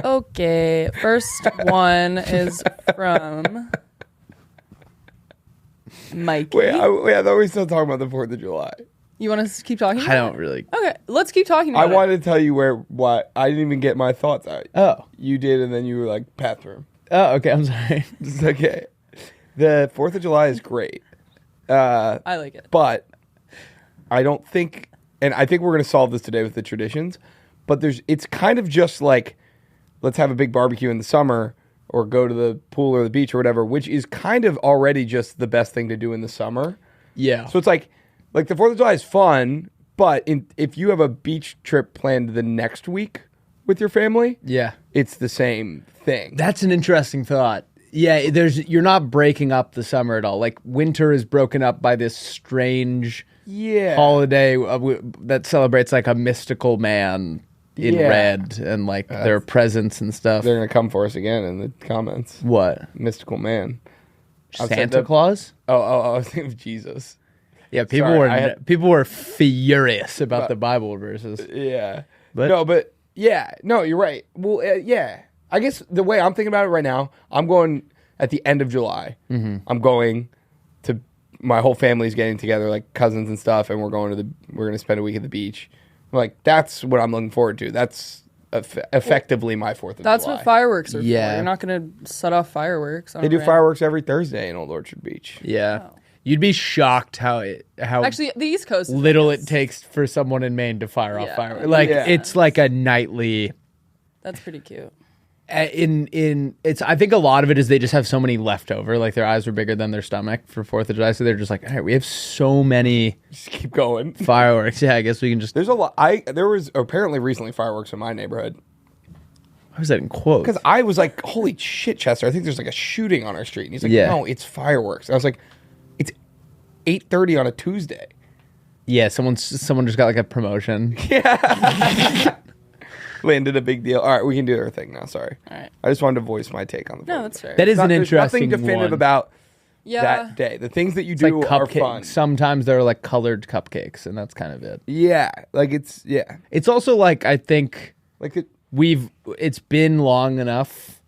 Okay, first one is from Mikey. Wait, I thought we were still talking about the 4th of July. You want us to keep talking? I don't really. Okay, let's keep talking I about it. wanted to tell you why I didn't even get my thoughts out. Oh. You did, and then you were like, bathroom. Oh, okay. I'm sorry. It's okay. The 4th of July is great. I like it. But I don't think, and I think we're going to solve this today with the traditions, but it's kind of just like, let's have a big barbecue in the summer or go to the pool or the beach or whatever, which is kind of already just the best thing to do in the summer. Yeah. So it's like the 4th of July is fun, but if you have a beach trip planned the next week with your family, Yeah. it's the same thing. That's an interesting thought. Yeah, you're not breaking up the summer at all. Like winter is broken up by this strange holiday that celebrates like a mystical man in red and like their presence and stuff. They're gonna come for us again in the comments. What? Mystical man. Santa Claus? Oh, I was thinking of Jesus. Yeah, people were furious about the Bible verses. Yeah. But no, you're right. Well, yeah. I guess the way I'm thinking about it right now, I'm going at the end of July. Mm-hmm. I'm going to my whole family's getting together, like cousins and stuff, and we're going to spend a week at the beach. Like that's what I'm looking forward to. That's effectively my 4th of July. That's what fireworks are for. Yeah. You're not going to set off fireworks. They do fireworks every Thursday in Old Orchard Beach. Yeah. Oh. You'd be shocked how actually the East Coast little it takes for someone in Maine to fire off fireworks. Like it's like a nightly. That's pretty cute. I think a lot of it is they just have so many left over. Like their eyes were bigger than their stomach for 4th of July, so they're just like, all right, we have so many. Just keep going. Fireworks. Yeah, I guess we can just. There's a lot. There was apparently recently fireworks in my neighborhood. Why was that in quotes? Because I was like, holy shit, Chester! I think there's like a shooting on our street, and he's like, no, it's fireworks. And I was like, it's 8:30 on a Tuesday. Yeah, someone just got like a promotion. Yeah. Landed a big deal. All right, we can do our thing now. Sorry. All right. I just wanted to voice my take on the. No, that's fair. That is an There's interesting nothing definitive one. about that day. The things that you It's do like are cupcakes. fun. Sometimes they're like colored cupcakes, and that's kind of it. Yeah, like it's It's also like I think like it's been long enough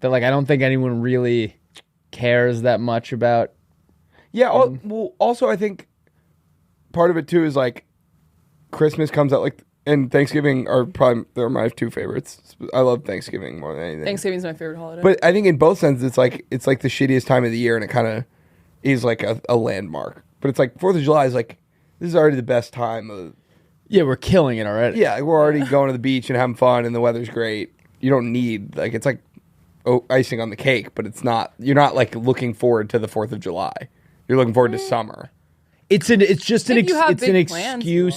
that like I don't think anyone really cares that much about. Yeah. Well, also I think part of it too is like Christmas comes out like. And Thanksgiving they're my 2 favorites. I love Thanksgiving more than anything. Thanksgiving's my favorite holiday. But I think in both senses, it's like the shittiest time of the year, and it kind of is like a landmark. But it's like 4th of July is like this is already the best time. Yeah, we're killing it already. Yeah, we're already going to the beach and having fun, and the weather's great. You don't need like it's like icing on the cake, but it's not. You're not like looking forward to the 4th of July. You're looking forward to summer. It's an excuse.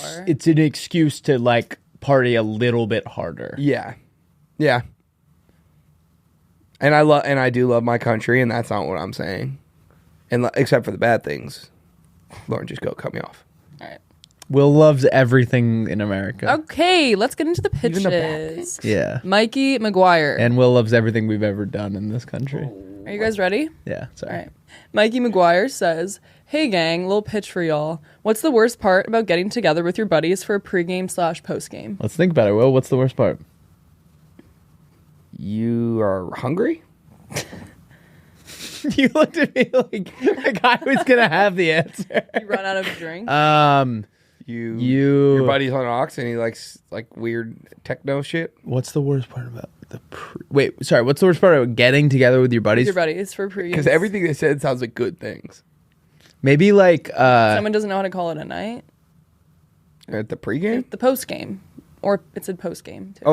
For. It's an excuse to like party a little bit harder. Yeah. And I do love my country, and that's not what I'm saying. And except for the bad things, Lauren, just go cut me off. All right. Will loves everything in America. Okay, let's get into the pitches. Even the bad things. Yeah. Mikey McGuire. And Will loves everything we've ever done in this country. Are you guys ready? Yeah. Sorry. All right. Mikey McGuire says, "Hey gang, little pitch for y'all. What's the worst part about getting together with your buddies for a pregame/postgame?" Let's think about it. Will, what's the worst part? You are hungry? You looked at me like I was gonna have the answer. You run out of drink. Your buddy's on Ox and he likes like weird techno shit. What's the worst part about what's the worst part about getting together with your buddies? Your buddies for pregame. Because everything they said sounds like good things. Maybe like someone doesn't know how to call it a night. At the pregame? The postgame, or it's a postgame too.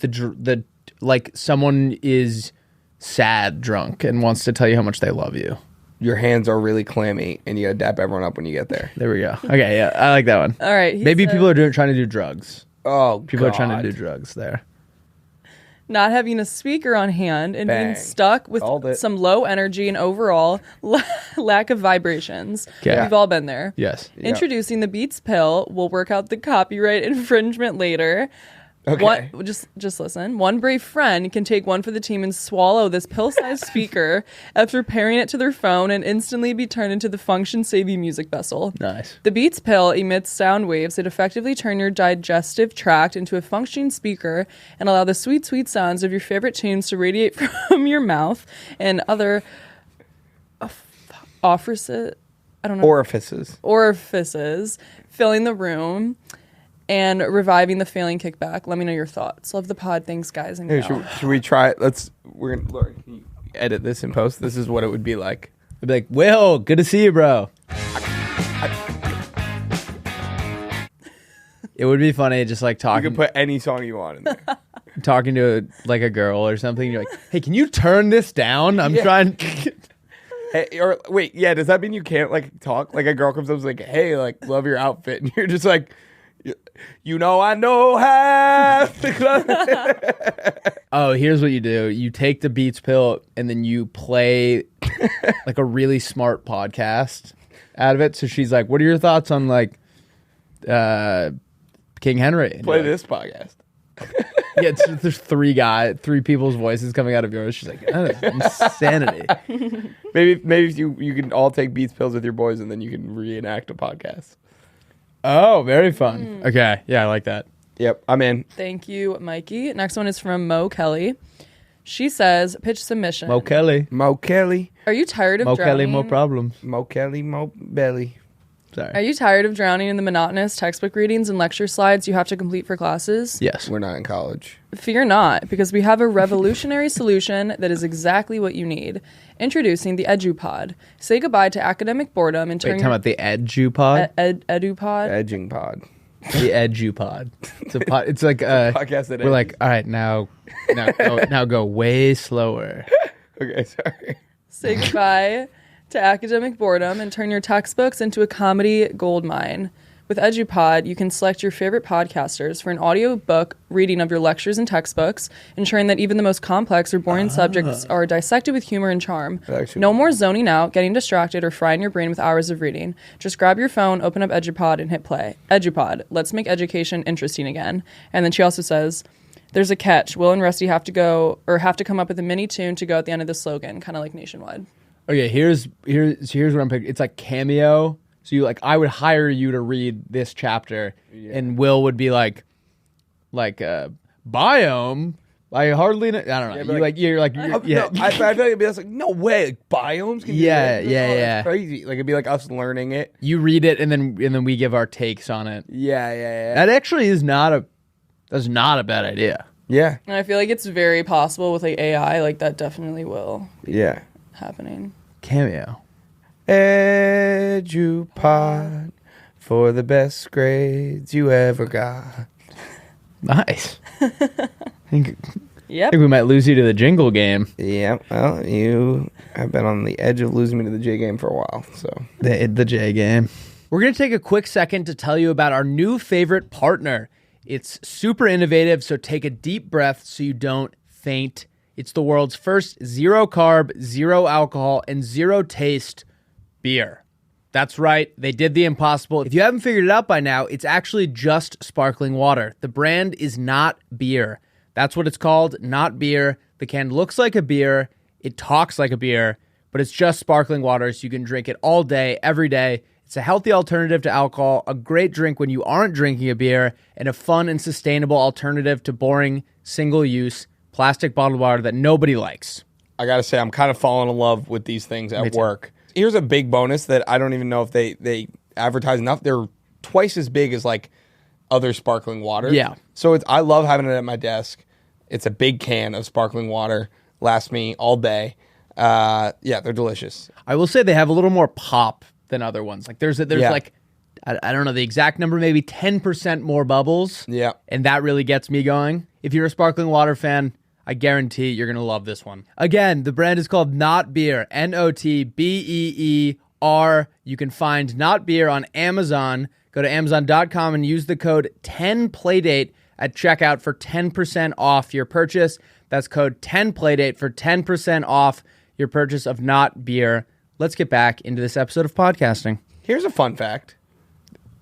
the like someone is sad drunk and wants to tell you how much they love you. Your hands are really clammy and you gotta dap everyone up when you get there. There we go. Okay, yeah, I like that one. All right. Maybe people are trying to do drugs. Oh, people are trying to do drugs there. Not having a speaker on hand and being stuck with some low energy and overall lack of vibrations. Okay. We've all been there. Yes. Introducing the Beats pill. We'll work out the copyright infringement later. Okay. Just listen. One brave friend can take one for the team and swallow this pill-sized speaker after pairing it to their phone and instantly be turned into the function-saving music vessel. Nice. The Beats pill emits sound waves that effectively turn your digestive tract into a functioning speaker and allow the sweet, sweet sounds of your favorite tunes to radiate from your mouth and other orifices, filling the room and reviving the failing kickback. Let me know your thoughts. Love the pod. Thanks, guys. And should we try it? We're gonna Lauren, can you edit this and post. This is what it would be like. I'd be like, Will, good to see you, bro. It would be funny just like talking. You can put any song you want in there. Talking to a girl or something. You're like, hey, can you turn this down? I'm trying. Hey, or wait, yeah, does that mean you can't like talk? Like a girl comes up and is like, hey, like, love your outfit. And you're just like, You know I know half the club. Oh, here's what you do. You take the Beats pill and then you play like a really smart podcast out of it. So she's like, what are your thoughts on like King Henry? And Play you're this podcast. like, there's three people's voices coming out of yours. She's like, that is insanity. Maybe if you can all take Beats pills with your boys and then you can reenact a podcast. Oh, very fun. Okay. Yeah, I like that. Yep, I'm in. Thank you, Mikey. Next one is from Mo Kelly. She says, pitch submission. Mo Kelly. Mo Kelly. Are you tired of Mo drowning? Kelly, more problems. Mo Kelly, Mo Belly. Sorry. Are you tired of drowning in the monotonous textbook readings and lecture slides you have to complete for classes? Yes. We're not in college. Fear not, because we have a revolutionary solution that is exactly what you need. Introducing the EduPod. Say goodbye to academic boredom and Wait, turn talking about the EduPod? EduPod. Edging pod. The EduPod. It's a pod. It's like Podcast that we're like, all right, now go way slower. Okay, sorry. Say goodbye to academic boredom and turn your textbooks into a comedy goldmine. With EduPod, you can select your favorite podcasters for an audiobook reading of your lectures and textbooks, ensuring that even the most complex or boring subjects are dissected with humor and charm. No more zoning out, getting distracted, or frying your brain with hours of reading. Just grab your phone, open up EduPod, and hit play. EduPod, let's make education interesting again. And then she also says, there's a catch. Will and Rusty have to come up with a mini tune to go at the end of the slogan, kind of like Nationwide. Okay, here's what I'm picking. It's like Cameo. So I would hire you to read this chapter, and Will would be like biome. I hardly know. I don't know. No, I feel like it'd be like, no way, like, biomes can do that? Yeah. That's crazy. Like it'd be like us learning it. You read it, and then we give our takes on it. Yeah. That actually is not a bad idea. Yeah. And I feel like it's very possible with like AI, like that definitely will be happening. Cameo. EduPod for the best grades you ever got. Nice. I think Yep. we might lose you to the jingle game. Yeah, well, you have been on the edge of losing me to the J game for a while, so. The J game. We're going to take a quick second to tell you about our new favorite partner. It's super innovative, so take a deep breath so you don't faint. It's the world's first zero carb, zero alcohol, and zero taste beer. That's right, they did the impossible. If you haven't figured it out by now, it's actually just sparkling water. The brand is not beer. That's what it's called, not beer. The can looks like a beer, it talks like a beer, but it's just sparkling water, so you can drink it all day, every day. It's a healthy alternative to alcohol, a great drink when you aren't drinking a beer, and a fun and sustainable alternative to boring, single-use, plastic bottled water that nobody likes. I gotta say, I'm kind of falling in love with these things at work. Here's a big bonus that I don't even know if they advertise enough. They're twice as big as like other sparkling water. Yeah. So I love having it at my desk. It's a big can of sparkling water. Lasts me all day. Yeah, they're delicious. I will say they have a little more pop than other ones. Like there's like, I don't know the exact number, maybe 10% more bubbles. Yeah. And that really gets me going. If you're a sparkling water fan, I guarantee you're going to love this one. Again, the brand is called Not Beer, NOTBEER. You can find Not Beer on Amazon. Go to Amazon.com and use the code 10playdate at checkout for 10% off your purchase. That's code 10playdate for 10% off your purchase of Not Beer. Let's get back into this episode of podcasting. Here's a fun fact.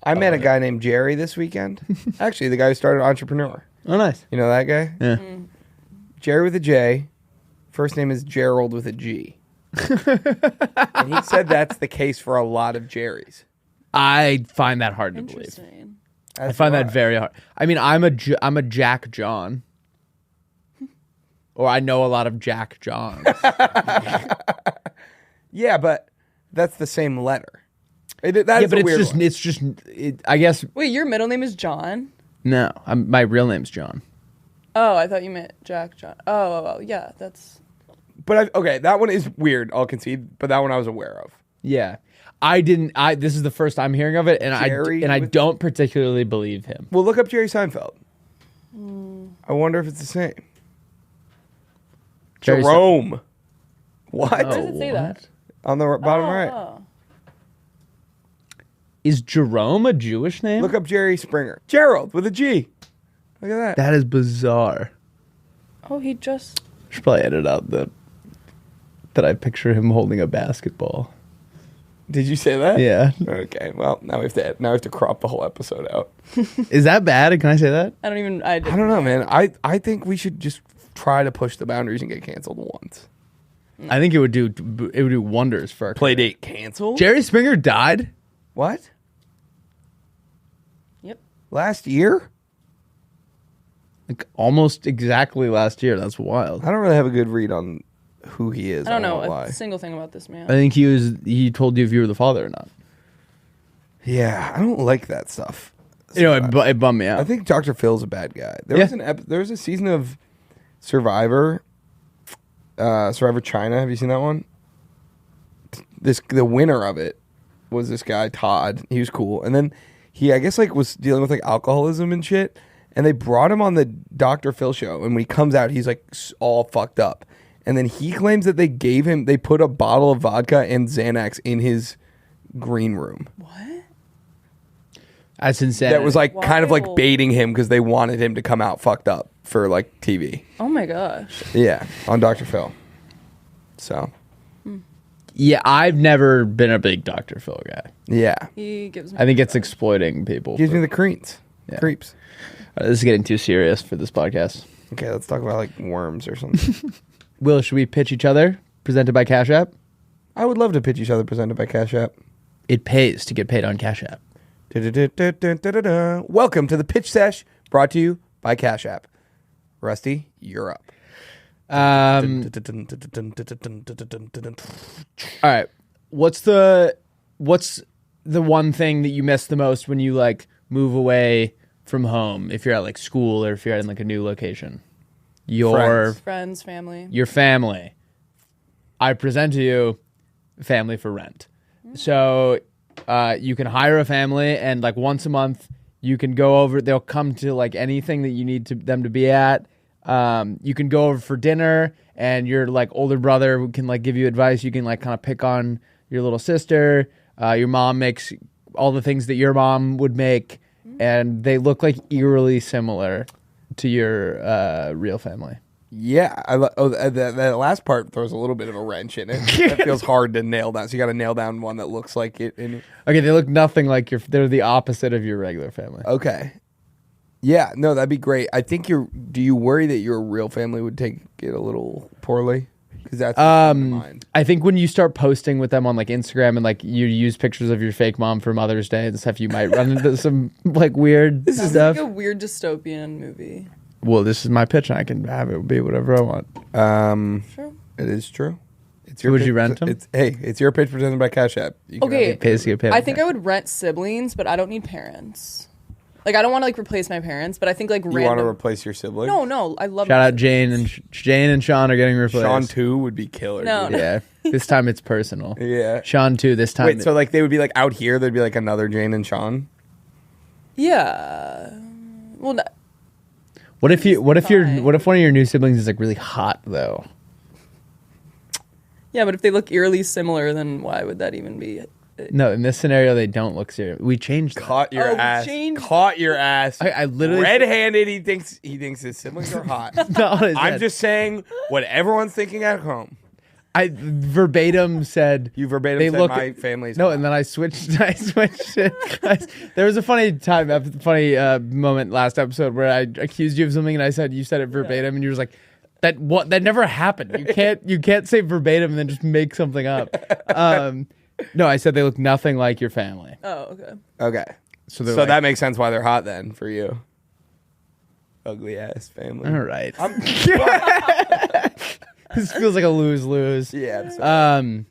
I met a guy named Jerry this weekend. Actually, the guy who started Entrepreneur. Oh, nice. You know that guy? Yeah. Jerry with a J. First name is Gerald with a G. And he said that's the case for a lot of Jerrys. I find that hard to believe. Interesting. I find that very hard. I mean, I'm a Jack John. Or I know a lot of Jack Johns. Yeah, but that's the same letter. Yeah, but it's just I guess. Wait, your middle name is John? No, my real name's John. Oh, I thought you meant Jack John. Oh, yeah, that's... But okay, that one is weird, I'll concede, but that one I was aware of. Yeah. This is the first I'm hearing of it, and I don't particularly believe him. Well, look up Jerry Seinfeld. I wonder if it's the same. Jerome. What? Where does it say that? On the bottom right. Oh. Is Jerome a Jewish name? Look up Jerry Springer. Gerald with a G. Look at that. That is bizarre. Oh, he just. Should probably edit out that I picture him holding a basketball. Did you say that? Yeah. Okay. Well, now we have to crop the whole episode out. Is that bad? Can I say that? I don't don't know, man. I think we should just try to push the boundaries and get canceled once. I think it would do wonders for our career. Playdate canceled? Jerry Springer died? What? Yep. Last year? Like almost exactly last year. That's wild. I don't really have a good read on who he is. I don't know why. a single thing about this man. I think he told you if you were the father or not. Yeah, I don't like that stuff. You know, it bummed me out. I think Dr. Phil's a bad guy. There was a season of Survivor China. Have you seen that one? The winner of it was this guy Todd. He was cool, and then he, I guess, like was dealing with like alcoholism and shit. And they brought him on the Dr. Phil show, and when he comes out, he's like all fucked up. And then he claims that they put a bottle of vodka and Xanax in his green room. What? That's insane. That was like kind of like Wild. baiting him because they wanted him to come out fucked up for like TV. Oh my gosh. Yeah, on Dr. Phil. So, Yeah, I've never been a big Dr. Phil guy. yeah. He gives me. I think it's exploiting people. Gives me the creeps. Yeah. Creeps. This is getting too serious for this podcast. Okay, let's talk about like worms or something. Will, should we pitch each other? Presented by Cash App? I would love to pitch each other presented by Cash App. It pays to get paid on Cash App. Da-da-da-da-da-da-da. Welcome to the Pitch Sesh, brought to you by Cash App. Rusty, you're up. All right. What's the one thing that you miss the most when you like move away from home? If you're at like school or if you're in like a new location, Friends, family. your family. I present to you family for rent. So you can hire a family, and like once a month you can go over. They'll come to like anything that you need them to be at. You can go over for dinner, and your like older brother can like give you advice. You can like kind of pick on your little sister. Your mom makes all the things that your mom would make, and they look like eerily similar to your real family. Yeah, that last part throws a little bit of a wrench in it. That feels hard to nail down. So you got to nail down one that looks like it. Okay, they look nothing like they're the opposite of your regular family. Okay. Yeah, no, that'd be great. I think do you worry that your real family would take it a little poorly? Because that's mine. I think when you start posting with them on like Instagram and like you use pictures of your fake mom for Mother's Day and stuff, you might run into some like weird Sounds stuff. like a weird dystopian movie. Well, this is my pitch, and I can have it be whatever I want. Sure. It is true. It's Would pitch you rent 'em? It's your pitch presented by Cash App. You can Okay. have it. Pays to get paid. I think I would rent siblings, but I don't need parents. Like I don't want to like replace my parents, but I think like You want to random. replace your sibling? No, I love. Shout my out Jane and Sean are getting replaced. Sean 2 would be killer. No, dude. Yeah, this time it's personal. Yeah. Sean 2 this time. Wait, so like they would be like out here, there'd be like another Jane and Sean? Yeah. Well, what if one of your new siblings is like really hot though? yeah, but if they look eerily similar, then why would that even be? No, in this scenario they don't look serious. We changed that. Caught your Oh, ass. Jane- Caught your ass. I literally Red-handed, he thinks his siblings are hot. No, I'm just saying what everyone's thinking at home. I verbatim said You verbatim they said look my family's no, hot. and then I switched. I switched it. There was a funny moment last episode where I accused you of something, and I said you said it verbatim, and you were like, That never happened. You can't say verbatim and then just make something up. No, I said they look nothing like your family. Oh, okay. Okay. So that makes sense why they're hot then for you. Ugly ass family. all right. This feels like a lose-lose. Yeah. I'm sorry.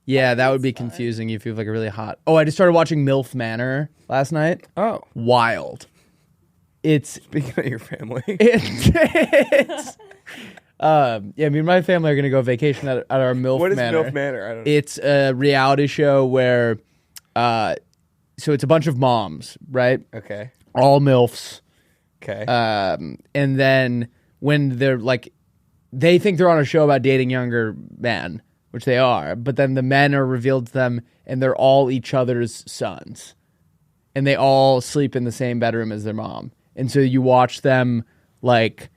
Yeah, that would be confusing if you have like a really hot. Oh, I just started watching MILF Manor last night. Oh. Wild. It's Speaking of your family. it's yeah, me and my family are gonna go vacation at our MILF What is Manor. MILF Manor? I don't know. It's a reality show where so it's a bunch of moms, right? Okay. All MILFs. Okay. And then when they're like, they think they're on a show about dating younger men, which they are, but then the men are revealed to them and they're all each other's sons. and they all sleep in the same bedroom as their mom. And so you watch them like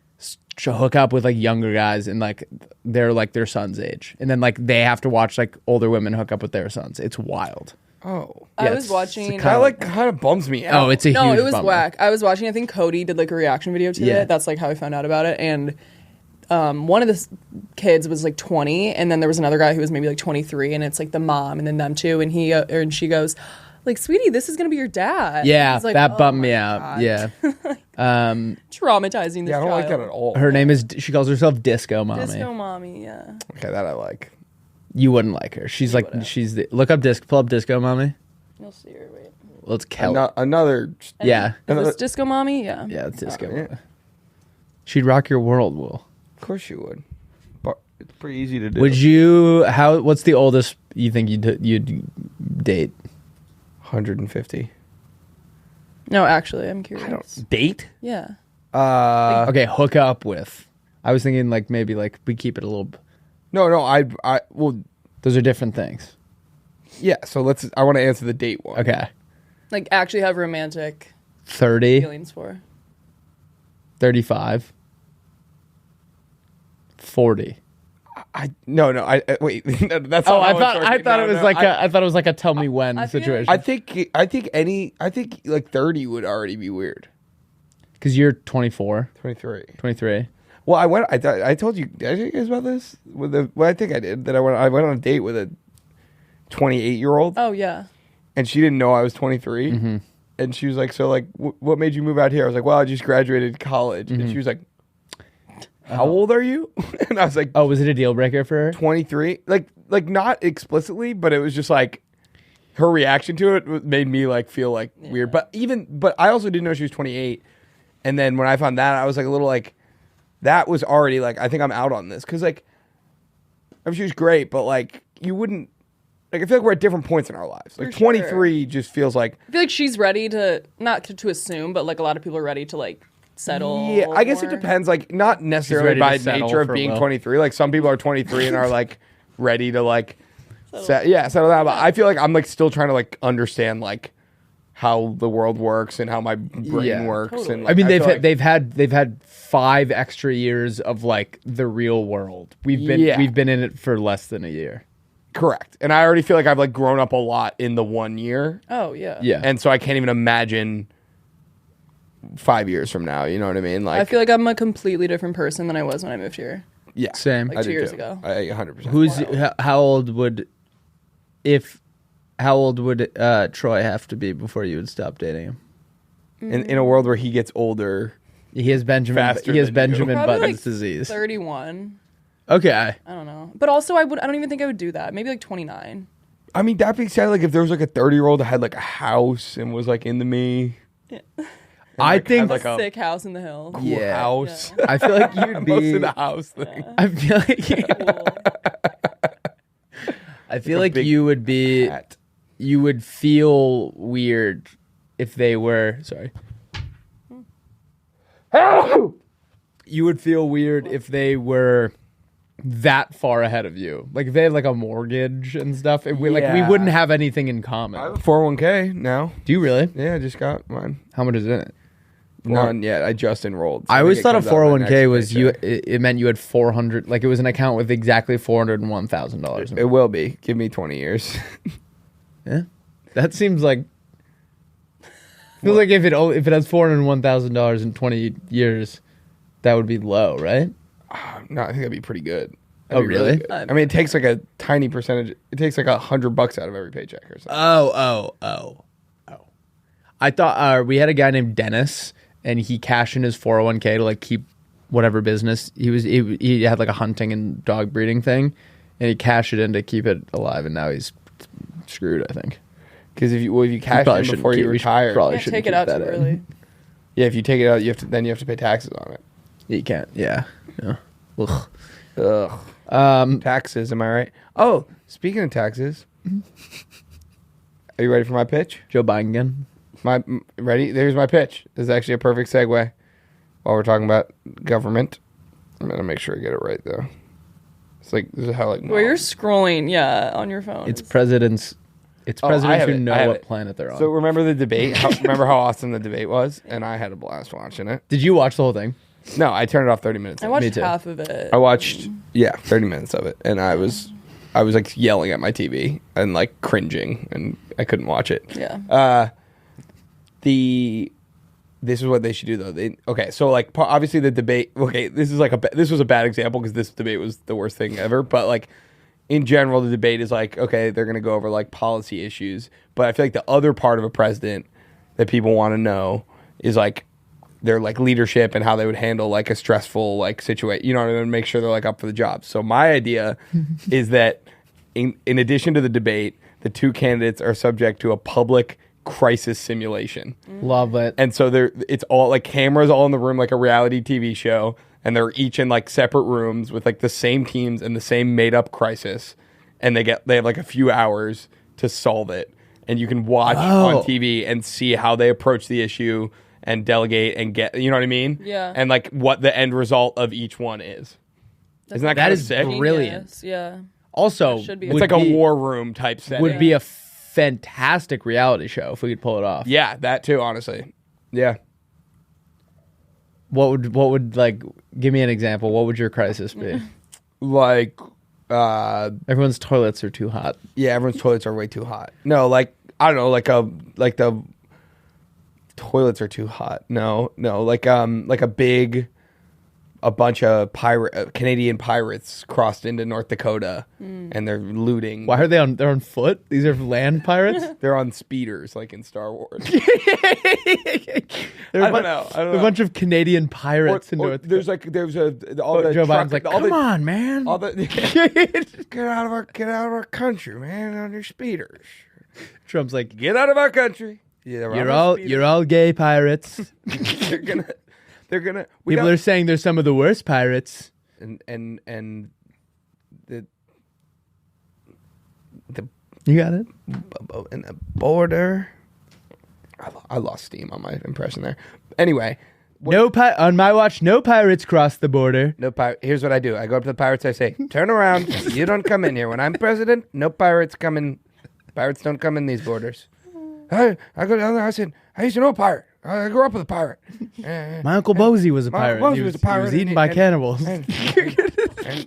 hook up with like younger guys and like they're like their son's age. And then like they have to watch like older women hook up with their sons. It's wild. Oh. I Yeah, was watching. That kind of bums me out. Oh, it's a No, huge it was bummer. whack. I was watching. I think Cody did like a reaction video to Yeah. it. That's like how I found out about it. And one of the kids was like 20, and then there was another guy who was maybe like 23, and it's like the mom and then them two, and he and she goes, like, sweetie, this is gonna be your dad. Yeah, He's like, that "Oh bummed my me out. God." Yeah. Traumatizing this Yeah, I don't like that child. at all. Her name is, she calls herself Disco Mommy. Disco mommy, yeah. Okay, that I like. You wouldn't like her. She's like, wouldn't. she's the, pull up Disco Mommy. You'll see her. Wait. Let's kill Another. Yeah. Is this Disco mommy? Yeah. Yeah, it's Disco yeah. Mommy. She'd rock your world, Will. Of course you would. But it's pretty easy to do. Would you, what's the oldest you think you'd date? 150. No, actually, I'm curious. Date? Yeah. Okay, hook up with. I was thinking like maybe like we keep it a little, No, well, those are different things. yeah, so I want to answer the date one. Okay. Like actually have romantic 30, feelings for. 35, 40. No, wait. That's Oh, not I thought it was like a tell me when I feel situation. I think like 30 would already be weird. Because you're 24, 23. 23. Well, I told you. Did I tell you guys about this? Well, I think I did. That I went on a date with a 28-year-old, Oh yeah. and she didn't know I was 23. Mm-hmm. And she was like, "So, like, what made you move out here?" I was like, "Well, I just graduated college." And she was like, "How old are you?" And I was like, Oh, was it a deal breaker for her? 23. Like not explicitly, but it was just like her reaction to it made me like feel like weird. But I also didn't know she was 28. And then when I found that, I was like a little like, that was already like, I think I'm out on this. Cause like, I mean, she was great, but like you wouldn't, like, I feel like we're at different points in our lives. Like For sure. 23 just feels like, I feel like she's ready to not to assume, but like a lot of people are ready to like settle. yeah, I guess it more. depends. Like not necessarily ready to by settle nature of for being Will. 23. Like some people are 23 and are like ready to like, settle down. But I feel like I'm like still trying to like understand like how the world works and how my brain Yeah. works. Totally. And like, I mean, feel like- they've had 5 extra years of like the real world. We've been in it for less than a year. correct. And I already feel like I've like grown up a lot in the 1 year. Oh yeah. Yeah. And so I can't even imagine 5 years from now. You know what I mean? Like, I feel like I'm a completely different person than I was when I moved here. yeah, Same. Like I 2 do years too. ago. I 100%. How old would Troy have to be before you would stop dating him? in a world where he gets older? He has Benjamin Faster He has than you. Benjamin Probably Button's like disease. 31. Okay. I don't know. But also I don't even think I would do that. Maybe like 29. I mean, that being said, like if there was like a 30-year-old that had like a house and was like into me, I like, think had, like, a Sick house in the hills. cool Yeah. house. I feel like you'd Most be of the house thing. I feel like Cool. I feel Like a like big you would be Hat. you would feel weird if they were you would feel weird if they were that far ahead of you. Like if they had like a mortgage and stuff, we Yeah. wouldn't have anything in I common. have a 401k now. Do you really? Yeah, I just got mine. How much is in it? None yet. I just enrolled. So I always think it thought a comes out of my 401k next was paycheck. it meant you had 400, like it was an account with exactly $401,000. It will be. Give me 20 years. Yeah, that seems like feels like if it has $401,000 in 20 years, that would be low, right? No, I think that'd be pretty good. Oh, That'd be really? good. I mean, it takes like a tiny percentage. It takes like $100 out of every paycheck or something. Oh. I thought we had a guy named Dennis, and he cashed in his 401k to like keep whatever business he had like a hunting and dog breeding thing, and he cashed it in to keep it alive, and now he's screwed, I think. Because if you cash probably in shouldn't before you keep- we should retire, probably Can't shouldn't take it keep out that too in. early. yeah, if you take it out, you have to pay taxes on it. You can't. Yeah. Ugh. Ugh. Taxes, am I right? Oh, speaking of taxes, are you ready for my pitch? Joe Biden again. Ready? There's my pitch. This is actually a perfect segue while we're talking about government. I'm gonna make sure I get it right though. It's like this is how like Where you're scrolling, yeah, on your phone. It's president's It's Oh, I presidents have who it. I know have what it. planet they're on. So remember the debate? Remember how awesome the debate was? And I had a blast watching it. Did you watch the whole thing? No, I turned it off 30 minutes. I in. watched too. half of it. I watched 30 minutes of it, and I was like yelling at my TV and like cringing, and I couldn't watch it. Yeah. This is what they should do though. So like obviously the debate. Okay, this was a bad example because this debate was the worst thing ever. But like in general, the debate is like, okay, they're gonna go over like policy issues. But I feel like the other part of a president that people want to know is like their like leadership and how they would handle like a stressful like situation. You know what I mean? Make sure they're like up for the job. So my idea is that in addition to the debate, the two candidates are subject to a public crisis simulation. Love it. And so it's all like cameras all in the room, like a reality TV show, and they're each in like separate rooms with like the same teams and the same made up crisis, and they have like a few hours to solve it, and you can watch on TV and see how they approach the issue and delegate and get, you know what I mean? Yeah. And like what the end result of each one is. Isn't that kind of is sick? brilliant. Genius. Yeah. Also, Should be. It's like a war room type setting. Would be a fantastic reality show if we could pull it off. Yeah, that too, honestly. Yeah. What would like give me an example? What would your crisis be? Like Everyone's toilets are too hot. yeah, everyone's toilets are way too hot. No, like I don't know, like the toilets are too hot. No, like a bunch of Canadian pirates crossed into North Dakota and they're looting. Why are they on? They're on foot. These are land pirates. They're on speeders like in Star Wars. They're I don't know. A bunch of Canadian pirates in North Dakota. There's all the Joe truck, Biden's like, all come on, man. all the get out of our country, man, on your speeders. Trump's like, Get out of our country. Yeah, you're all gay pirates. they're gonna People are saying they're some of the worst pirates. and the You got it. and the border. I lost steam on my impression there. Anyway, On my watch, no pirates cross the border. no pirate. Here's what I do. I go up to the pirates. I say, "Turn around. You don't come in here. When I'm president, no pirates come in. Pirates don't come in these borders." I go down there. I said, "I used to know a pirate. I grew up with a pirate." My Uncle Bozy was a My pirate. Uncle He Bozy was a pirate, He was and eaten he- by and- cannibals. and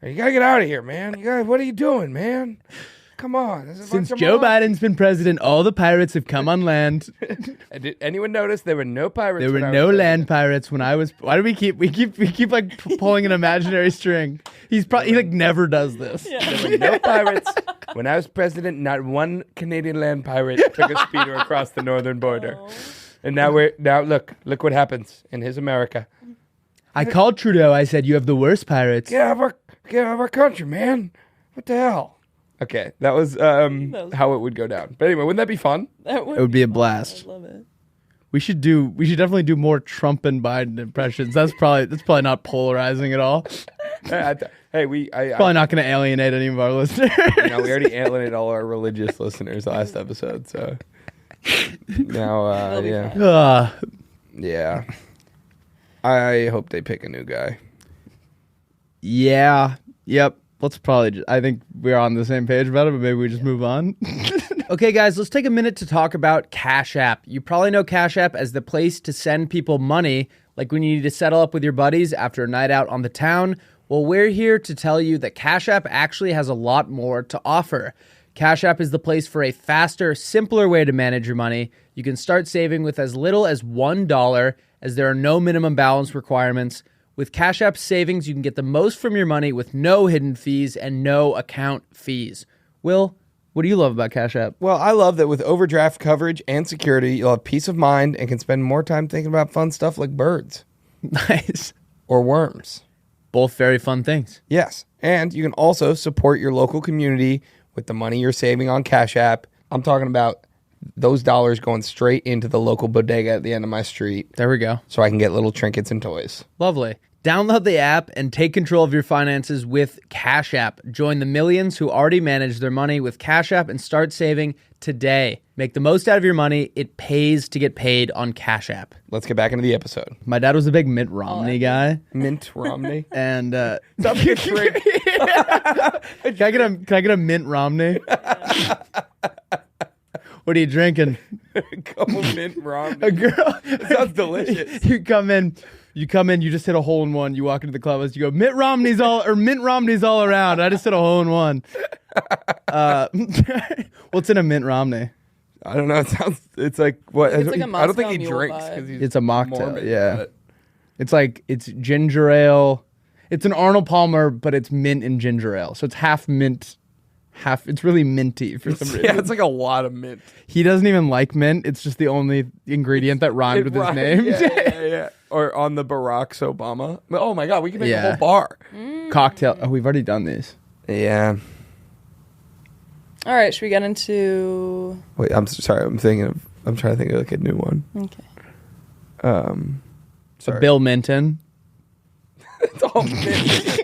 you gotta get out of here, man. You guys, what are you doing, man? Come on. There's a Since bunch of Joe mobs. Biden's been president, all the pirates have come on land. And did anyone notice there were no pirates? There were when I was no president? land pirates when I was. Why do we keep like pulling an imaginary string? He like never does this. There were no pirates when I was president. Not one Canadian land pirate took a speeder across the northern border. And now look what happens in his America. I called Trudeau. I said, "You have the worst pirates." Get out of our country, man. What the hell? Okay, that was how it would go down. But anyway, wouldn't that be fun? That It would be a blast. I love it. We should definitely do more Trump and Biden impressions. That's probably not polarizing at all. Hey, Probably not going to alienate any of our listeners. we already alienated all our religious listeners last episode, so now, be yeah, fine. yeah. I hope they pick a new guy. Yeah. Yep. Let's probably. I think we're on the same page about it, but maybe we just move on. Okay, guys, let's take a minute to talk about Cash App. You probably know Cash App as the place to send people money, like when you need to settle up with your buddies after a night out on the town. Well, we're here to tell you that Cash App actually has a lot more to offer. Cash App is the place for a faster, simpler way to manage your money. You can start saving with as little as $1, as there are no minimum balance requirements. With Cash App savings, you can get the most from your money with no hidden fees and no account fees. Will, what do you love about Cash App? Well, I love that with overdraft coverage and security, you'll have peace of mind and can spend more time thinking about fun stuff like birds Nice. or worms. Both very fun things. Yes. And you can also support your local community with the money you're saving on Cash App. I'm talking about those dollars going straight into the local bodega at the end of my street There we go. so I can get little trinkets and toys. Lovely. Download the app and take control of your finances with Cash App. Join the millions who already manage their money with Cash App and start saving today. Make the most out of your money. It pays to get paid on Cash App. Let's get back into the episode. My dad was a big Mitt Romney guy. Mint Romney. And Stop your drink. Can I get a Mint Romney? What are you drinking? Couple Mint Romney. A girl. That sounds delicious. You come in, you just hit a hole in one. You walk into the clubhouse, you go, Mint Romney's all around. I just hit a hole in one. What's in a Mint Romney? I don't know. It's like what? It's like a I don't think Moscow he Mule drinks vibe. because he's It's a mocktail, Mormon, yeah. but- It's ginger ale. It's an Arnold Palmer, but it's mint and ginger ale. So it's half mint, it's really minty for some reason. Yeah, it's like a lot of mint. He doesn't even like mint. It's just the only ingredient that rhymed with his name. Yeah. Or on the Barack Obama. Oh my God, we can make a whole bar. Cocktail. Oh, we've already done these. Yeah. All right, should we get into? Wait, I'm sorry. I'm trying to think of like a new one. Okay. Sorry. Bill Minton. It's all mint.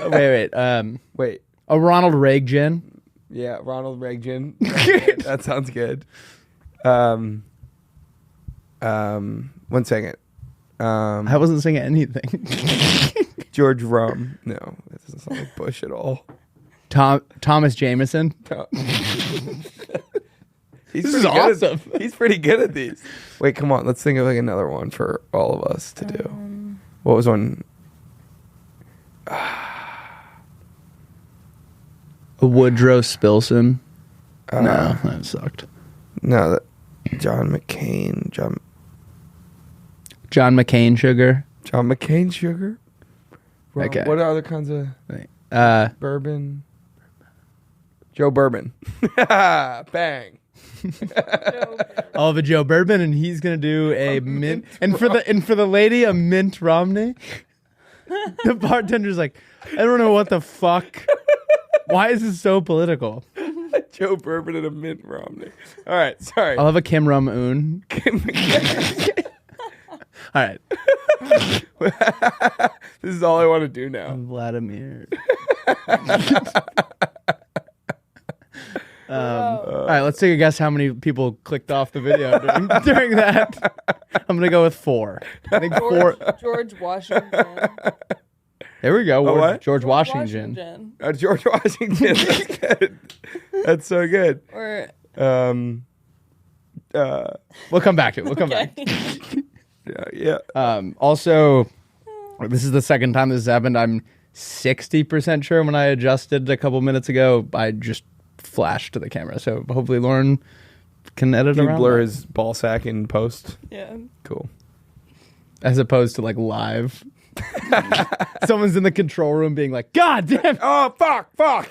Oh, wait. Wait. A Ronald Reagan. Yeah, Ronald Reagan. That sounds good. 1 second. I wasn't saying anything. George Rum. No, that doesn't sound like Bush at all. Thomas Jameson. No. This is awesome. He's pretty good at these. Wait, come on. Let's think of like another one for all of us to do. What was one? A Woodrow Spilson. No, that sucked. No, John McCain. John McCain Sugar. John McCain Sugar. Okay. What other kinds of bourbon? Joe Bourbon. Bang. I'll have a Joe Bourbon, and he's gonna do a mint. And for the lady, a Mint Romney. The bartender's like, I don't know what the fuck. Why is this so political? Joe Bourbon and a Mint Romney. All right, sorry. I'll have a Kim Rum Un. All right. This is all I want to do now. Vladimir. All right, let's take a guess how many people clicked off the video during that. I'm going to go with 4. I think 4. George Washington. There we go. what? George Washington. George Washington. That's good. That's so good. Or We'll come back to it. We'll come back. Yeah. Also, this is the second time this has happened. I'm 60% sure when I adjusted a couple minutes ago, I just flashed to the camera. So hopefully Lauren can edit Can you around blur that. his ball sack in post? yeah. Cool. As opposed to like live. Someone's in the control room being like, God damn. Oh, fuck. All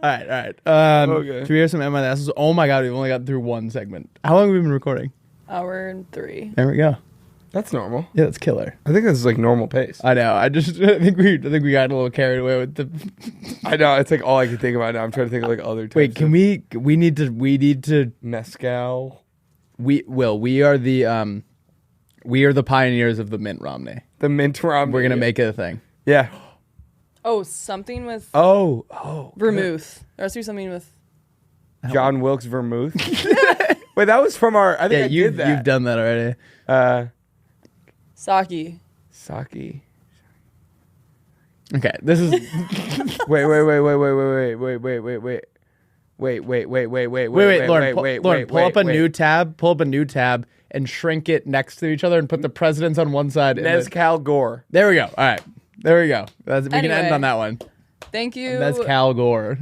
right. Okay. Should we hear some Am I the Assholes? Oh my God, we've only got through one segment. How long have we been recording? Hour and 3. There we go. That's normal. Yeah, that's killer. I think this is like normal pace. I know. I think we got a little carried away with the. I know. It's like all I can think about now. I'm trying to think of like other types. Wait, can of we need to mezcal? we are the pioneers of the Mint Romney. The Mint Romney. We're gonna make it a thing. Yeah. Oh, something with Oh. vermouth. There has to be something with. John Wilkes Vermouth. Wait, that was from our. I think I did that. You've done that already. Sake. Sake. Okay, this is Wait, Lauren, pull up a new tab and shrink it next to each other and put the presidents on one side. Mezcal Gore. There we go. All right, there we go. We can Anyway. end on that one. Thank you. Mezcal Gore.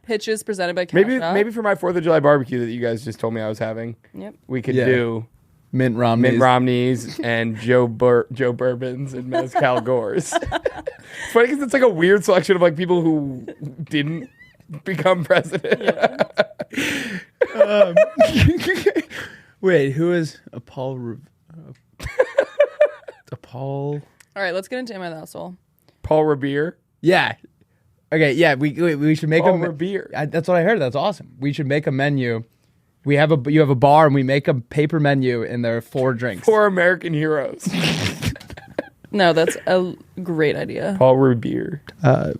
Pitches presented by Cash App. Maybe for my 4th of July barbecue that you guys just told me I was having, Yep. we could Yeah. do Mint Romney. Mitt Romneys and Joe Bourbons and Mezcal Gores. It's funny because it's like a weird selection of like people who didn't become president. Wait, who is a Paul? A Paul? All right, let's get into Am I the Asshole? Paul Revere. Yeah. Okay. Yeah. We should make Paul a. Revere. That's what I heard. That's awesome. We should make a menu, you have a bar and we make a paper menu and there are 4 drinks. 4 American heroes. No, that's a great idea. Paul Revere. Uh,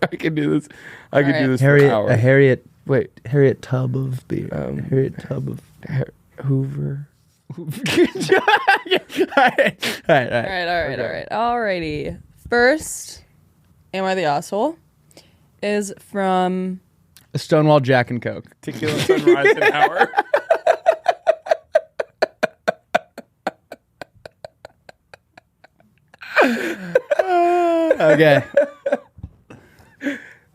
I can do this. I can do this for Harriet, hours. Harriet tub of beer. Harriet tub of Hoover. Good job. All right. Alrighty. First, Am I the Asshole? Is from A Stonewall Jack and Coke. Tequila Sunrise and Hour. Okay.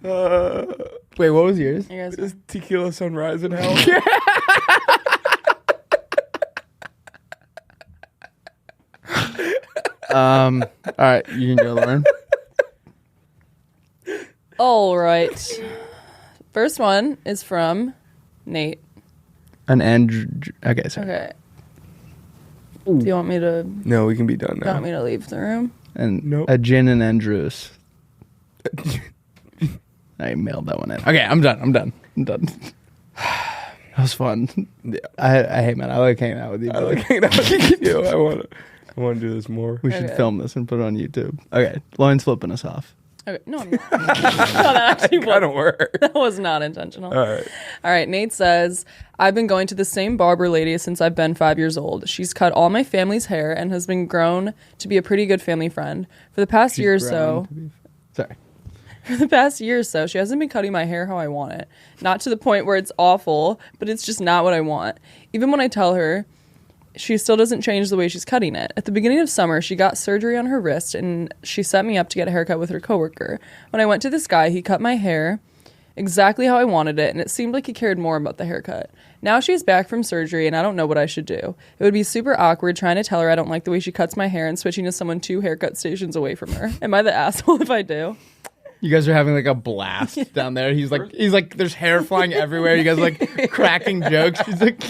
Wait, what was yours? you guys. Is Tequila Sunrise and Hour. All right, you can go, Lauren. All right. First one is from Nate. An Andrew. Okay, sorry. Okay. Do you want me to? No, we can be done You now. want me to leave the room? And Nope. a gin and Andrews. I mailed that one in. Okay, I'm done. That was fun. Yeah. I hate man. I like hanging out with you. I like hanging out with you. I want to do this more. We should Okay. film this and put it on YouTube. Okay, Lauren's flipping us off. Okay. No, I'm not. No, that actually I don't work. that was not intentional. All right. All right, Nate says, I've been going to the same barber lady since I've been 5 years old. She's cut all my family's hair and has been grown to be a pretty good family friend. For the past year or so, Sorry. for the past year or so, she hasn't been cutting my hair how I want it. Not to the point where it's awful, but it's just not what I want. Even when I tell her, she still doesn't change the way she's cutting it. At the beginning of summer, she got surgery on her wrist and she set me up to get a haircut with her coworker. When I went to this guy, he cut my hair exactly how I wanted it, and it seemed like he cared more about the haircut. Now she's back from surgery, and I don't know what I should do. It would be super awkward trying to tell her I don't like the way she cuts my hair and switching to someone 2 haircut stations away from her. Am I the asshole if I do? You guys are having like a blast down there. He's like, there's hair flying everywhere. You guys are like cracking jokes. He's like,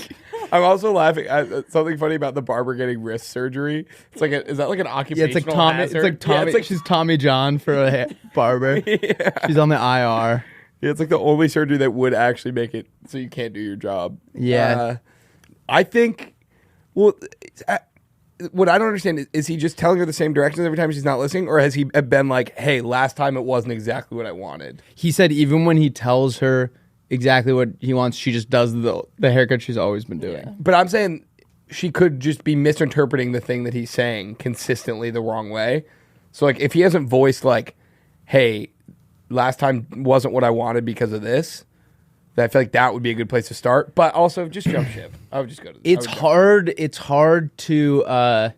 I'm also laughing at something funny about the barber getting wrist surgery. It's like, is that like an yeah, occupational it's like Tommy. hazard? It's like Tommy. Yeah, it's like, she's Tommy John for a barber. yeah. She's on the IR. Yeah, it's like the only surgery that would actually make it so you can't do your job. Yeah. I think, well, what I don't understand is he just telling her the same directions every time she's not listening, or has he been like, hey, last time it wasn't exactly what I wanted? He said even when he tells her exactly what he wants, she just does the haircut she's always been doing. Yeah. But I'm saying she could just be misinterpreting the thing that he's saying consistently the wrong way. So, like, if he hasn't voiced, like, hey, last time wasn't what I wanted because of this, then I feel like that would be a good place to start. But also, just jump ship. I would just go to It's hard to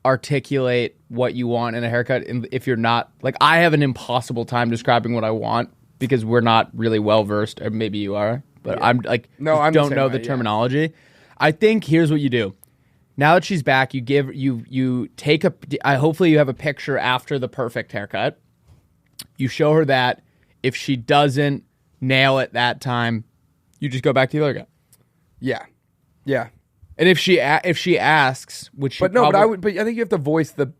articulate what you want in a haircut if you're not like I have an impossible time describing what I want because we're not really well versed, or maybe you are, but Yeah. I'm like I don't know the terminology. I think here's what you do. Now that she's back, you take hopefully you have a picture after the perfect haircut. You show her that. If she doesn't nail it that time, you just go back to the other guy. Yeah. Yeah. And if she asks, which she But no, probably, but I think you have to voice the,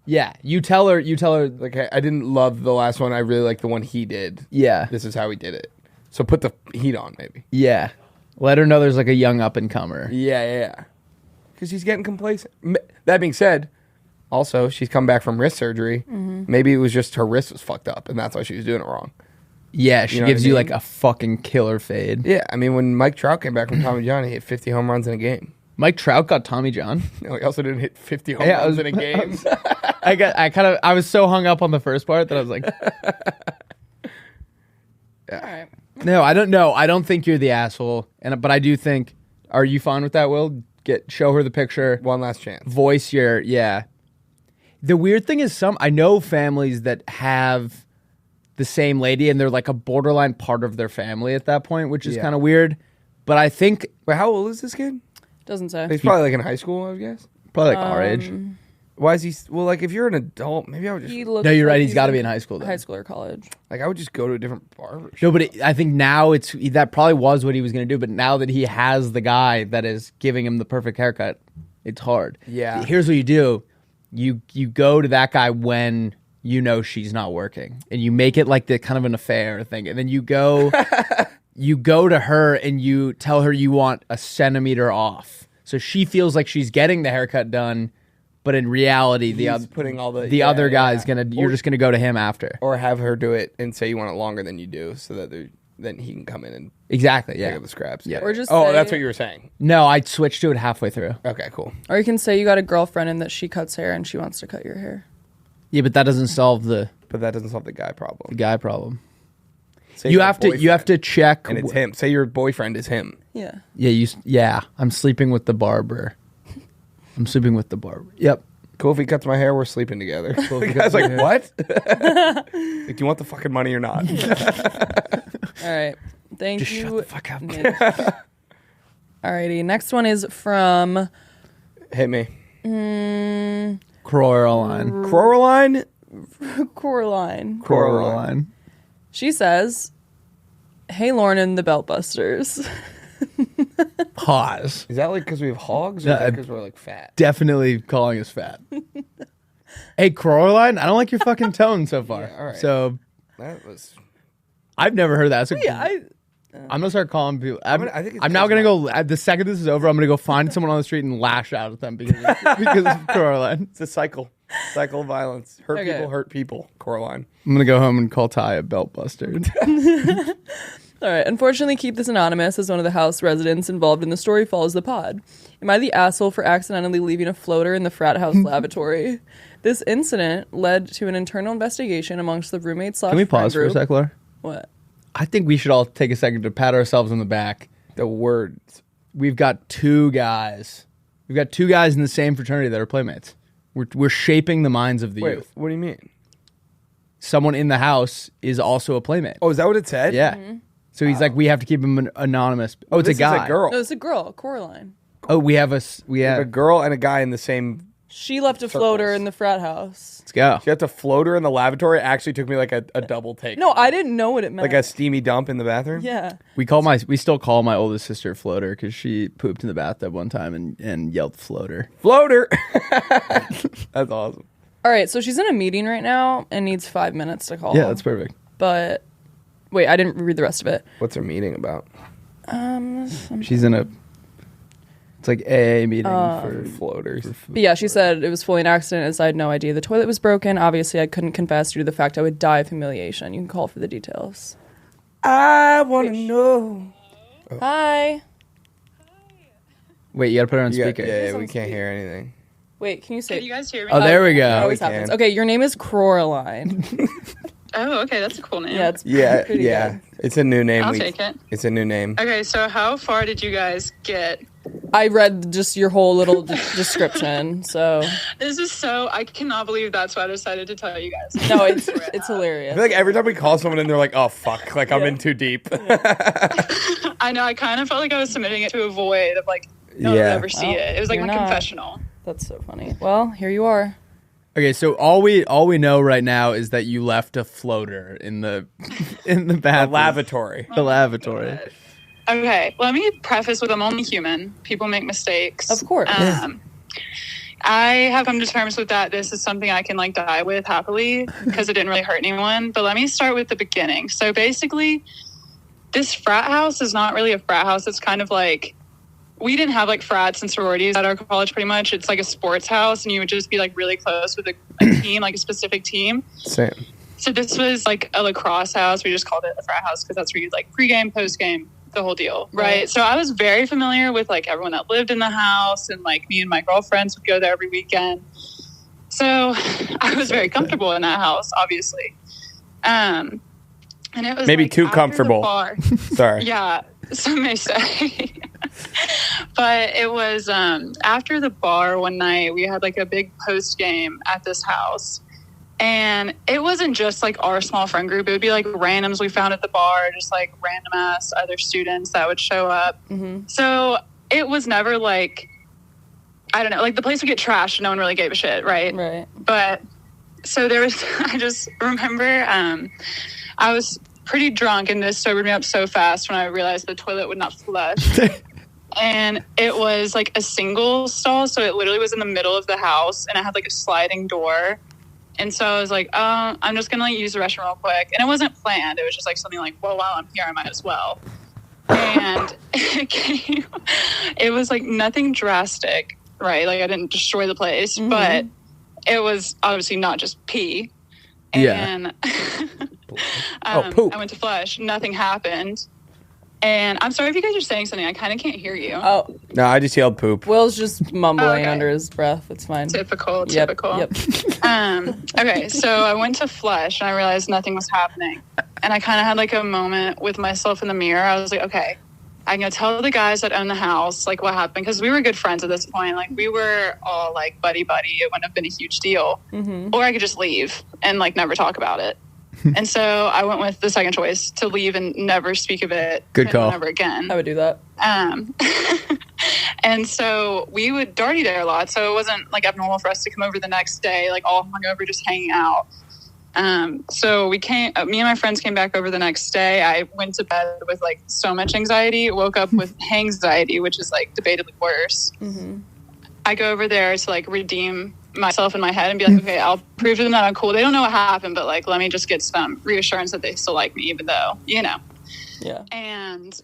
yeah, you tell her like, hey, I didn't love the last one. I really like the one he did. yeah. This is how he did it. So put the heat on, maybe. Yeah. Let her know there's like a young up and comer. Yeah. Because she's getting complacent. That being said, also, she's come back from wrist surgery. Mm-hmm. Maybe it was just her wrist was fucked up, and that's why she was doing it wrong. Yeah, she You know gives what I you mean? like a fucking killer fade. Yeah, I mean, when Mike Trout came back from Tommy John, he hit 50 home runs in a game. Mike Trout got Tommy John. No, he also didn't hit 50 home Yeah, runs in a game. I was so hung up on the first part that I was like, All right. no, I don't know. I don't think you're the asshole. But I do think, are you fine with that, Will? Show her the picture. One last chance. Voice your, yeah. The weird thing is I know families that have the same lady and they're like a borderline part of their family at that point, which is Yeah. kind of weird. But I think Wait, how old is this kid? Doesn't say. He's probably like in high school, I would guess. probably like our age. Why is he? Well, like if you're an adult, maybe I would just He looks No, you're right. like He's got to be in high school. Then. high school or college. like I would just go to a different barber shop. No, but I think now that probably was what he was going to do. But now that he has the guy that is giving him the perfect haircut, it's hard. Yeah. Here's what you do: you go to that guy when you know she's not working, and you make it like the kind of an affair thing, and then you go to her and you tell her you want a centimeter off, so she feels like she's getting the haircut done, but in reality, putting all other guy's you're just gonna go to him after, or have her do it and say you want it longer than you do, so that then he can come in and exactly, pick up the scraps. Yeah. Or just that's what you were saying. No, I switched to it halfway through. Okay, cool. Or you can say you got a girlfriend and that she cuts hair and she wants to cut your hair. Yeah, but that doesn't solve the But that doesn't solve the guy problem. guy problem. Say You your have to check, and it's him. Say your boyfriend is him. Yeah. Yeah, I'm sleeping with the barber. Yep. Cool if he cuts my hair, we're sleeping together. Cool the guy's like, what? Like, do you want the fucking money or not? All right. Thank Just you. shut the fuck up. Nick. Alrighty. Next one is from Hit me. Coraline. Coraline? Coraline. She says, "Hey, Lauren and the Belt Busters." Pause. Is that like because we have hogs or because we're like fat? Definitely calling us fat. Hey, Coraline, I don't like your fucking tone so far. Yeah, all right. So That was. I've never heard that. Yeah, I'm gonna start calling people. I'm it's now gonna go. The second this is over, I'm gonna go find someone on the street and lash out at them because of Coraline. It's a cycle. Cycle of violence. Hurt Okay. people hurt people. Coraline. I'm gonna go home and call Ty a belt buster. All right. Unfortunately, keep this anonymous as one of the house residents involved in the story follows the pod. Am I the asshole for accidentally leaving a floater in the frat house lavatory? This incident led to an internal investigation amongst the roommates. Can we pause for a sec, Laura? What? I think we should all take a second to pat ourselves on the back. The words. We've got two guys. We've got two guys in the same fraternity that are playmates. We're shaping the minds of the Wait, youth. what do you mean? Someone in the house is also a playmate. Oh, is that what it said? Yeah. So he's like, we have to keep him anonymous. Oh, it's a This guy. is a girl. No, it's a girl, Coraline. Oh, we have A let's girl and a guy in the same. She left a floater in the frat house. go. She had to float her in the lavatory. It actually took me like a double take. No, I didn't know what it meant. Like a steamy dump in the bathroom? Yeah. We still call my oldest sister Floater because she pooped in the bathtub one time and yelled Floater. Floater. That's awesome. All right, so she's in a meeting right now and needs 5 minutes to call. Yeah, that's perfect. But wait, I didn't read the rest of it. What's her meeting about? She's in it's like AA meeting for Floaters. But yeah, she said it was fully an accident as I had no idea the toilet was broken. Obviously, I couldn't confess due to the fact I would die of humiliation. You can call for the details. I want to know. Hi. Wait, you gotta put her on Yeah, speaker. yeah, we can't hear anything. Wait, can you say? Can you guys hear me? Oh, there we It go. always we happens. can. Okay, your name is Coraline. Oh, okay, that's a cool name. Yeah, it's Yeah, pretty yeah. good. It's a new name. I'll take it. It's a new name. Okay, so how far did you guys get? I read just your whole little description, so This is I cannot believe that's what I decided to tell you guys. no, it's I hilarious. feel like every time we call someone in, they're like, "Oh fuck!" Like I'm in too deep. I know, I kind of felt like I was submitting it to a void of like, no one would Yeah. ever see Oh, it. It was like you're my not. confessional. That's so funny. Well, here you are. Okay, so all we know right now is that you left a floater in the bathroom. Lavatory. The lavatory. Okay, let me preface with I'm only human. People make mistakes. Of course. I have come to terms with that. This is something I can like die with happily because it didn't really hurt anyone. But let me start with the beginning. So basically, this frat house is not really a frat house. It's kind of like, we didn't have like frats and sororities at our college pretty much. It's like a sports house and you would just be like really close with a team, like a specific team. Same. So this was like a lacrosse house. We just called it a frat house because that's where you like pregame, postgame, the whole deal, right? So I was very familiar with like everyone that lived in the house, and like me and my girlfriends would go there every weekend. So I was very comfortable in that house, obviously. And it was Maybe like, too after the comfortable. bar- Sorry. yeah, some may say. But it was after the bar one night, we had like a big post game at this house. And it wasn't just like our small friend group. It would be like randoms we found at the bar, just like random ass other students that would show up. Mm-hmm. So it was never like, I don't know, like the place would get trashed and no one really gave a shit, right? Right. But so there was, I just remember I was pretty drunk and this sobered me up so fast when I realized the toilet would not flush. And it was like a single stall. So it literally was in the middle of the house and it had like a sliding door. And so I was like, I'm just going to like use the restroom real quick. And it wasn't planned. It was just like something like, well, while I'm here, I might as well. And it was like nothing drastic, right? Like I didn't destroy the place, but it was obviously not just pee. And poop. I went to flush. Nothing happened. And I'm sorry if you guys are saying something. I kind of can't hear you. Oh, No, I just yelled poop. Will's just mumbling under his breath. It's fine. Typical. Yep. Okay, so I went to flush and I realized nothing was happening. And I kind of had like a moment with myself in the mirror. I was like, okay, I'm going to tell the guys that own the house like what happened. Because we were good friends at this point. Like we were all like buddy-buddy. It wouldn't have been a huge deal. Or I could just leave and like never talk about it. And so I went with the second choice, to leave and never speak of it. Good call. Never again. I would do that. And so we would darty there a lot. So it wasn't like abnormal for us to come over the next day, like all hungover, just hanging out. So me and my friends came back over the next day. I went to bed with like so much anxiety, woke up with hangxiety, which is like debatably worse. I go over there to like redeem myself in my head and be like, okay, I'll prove to them that I'm cool. They don't know what happened, but like, let me just get some reassurance that they still like me, even though, you know. Yeah. And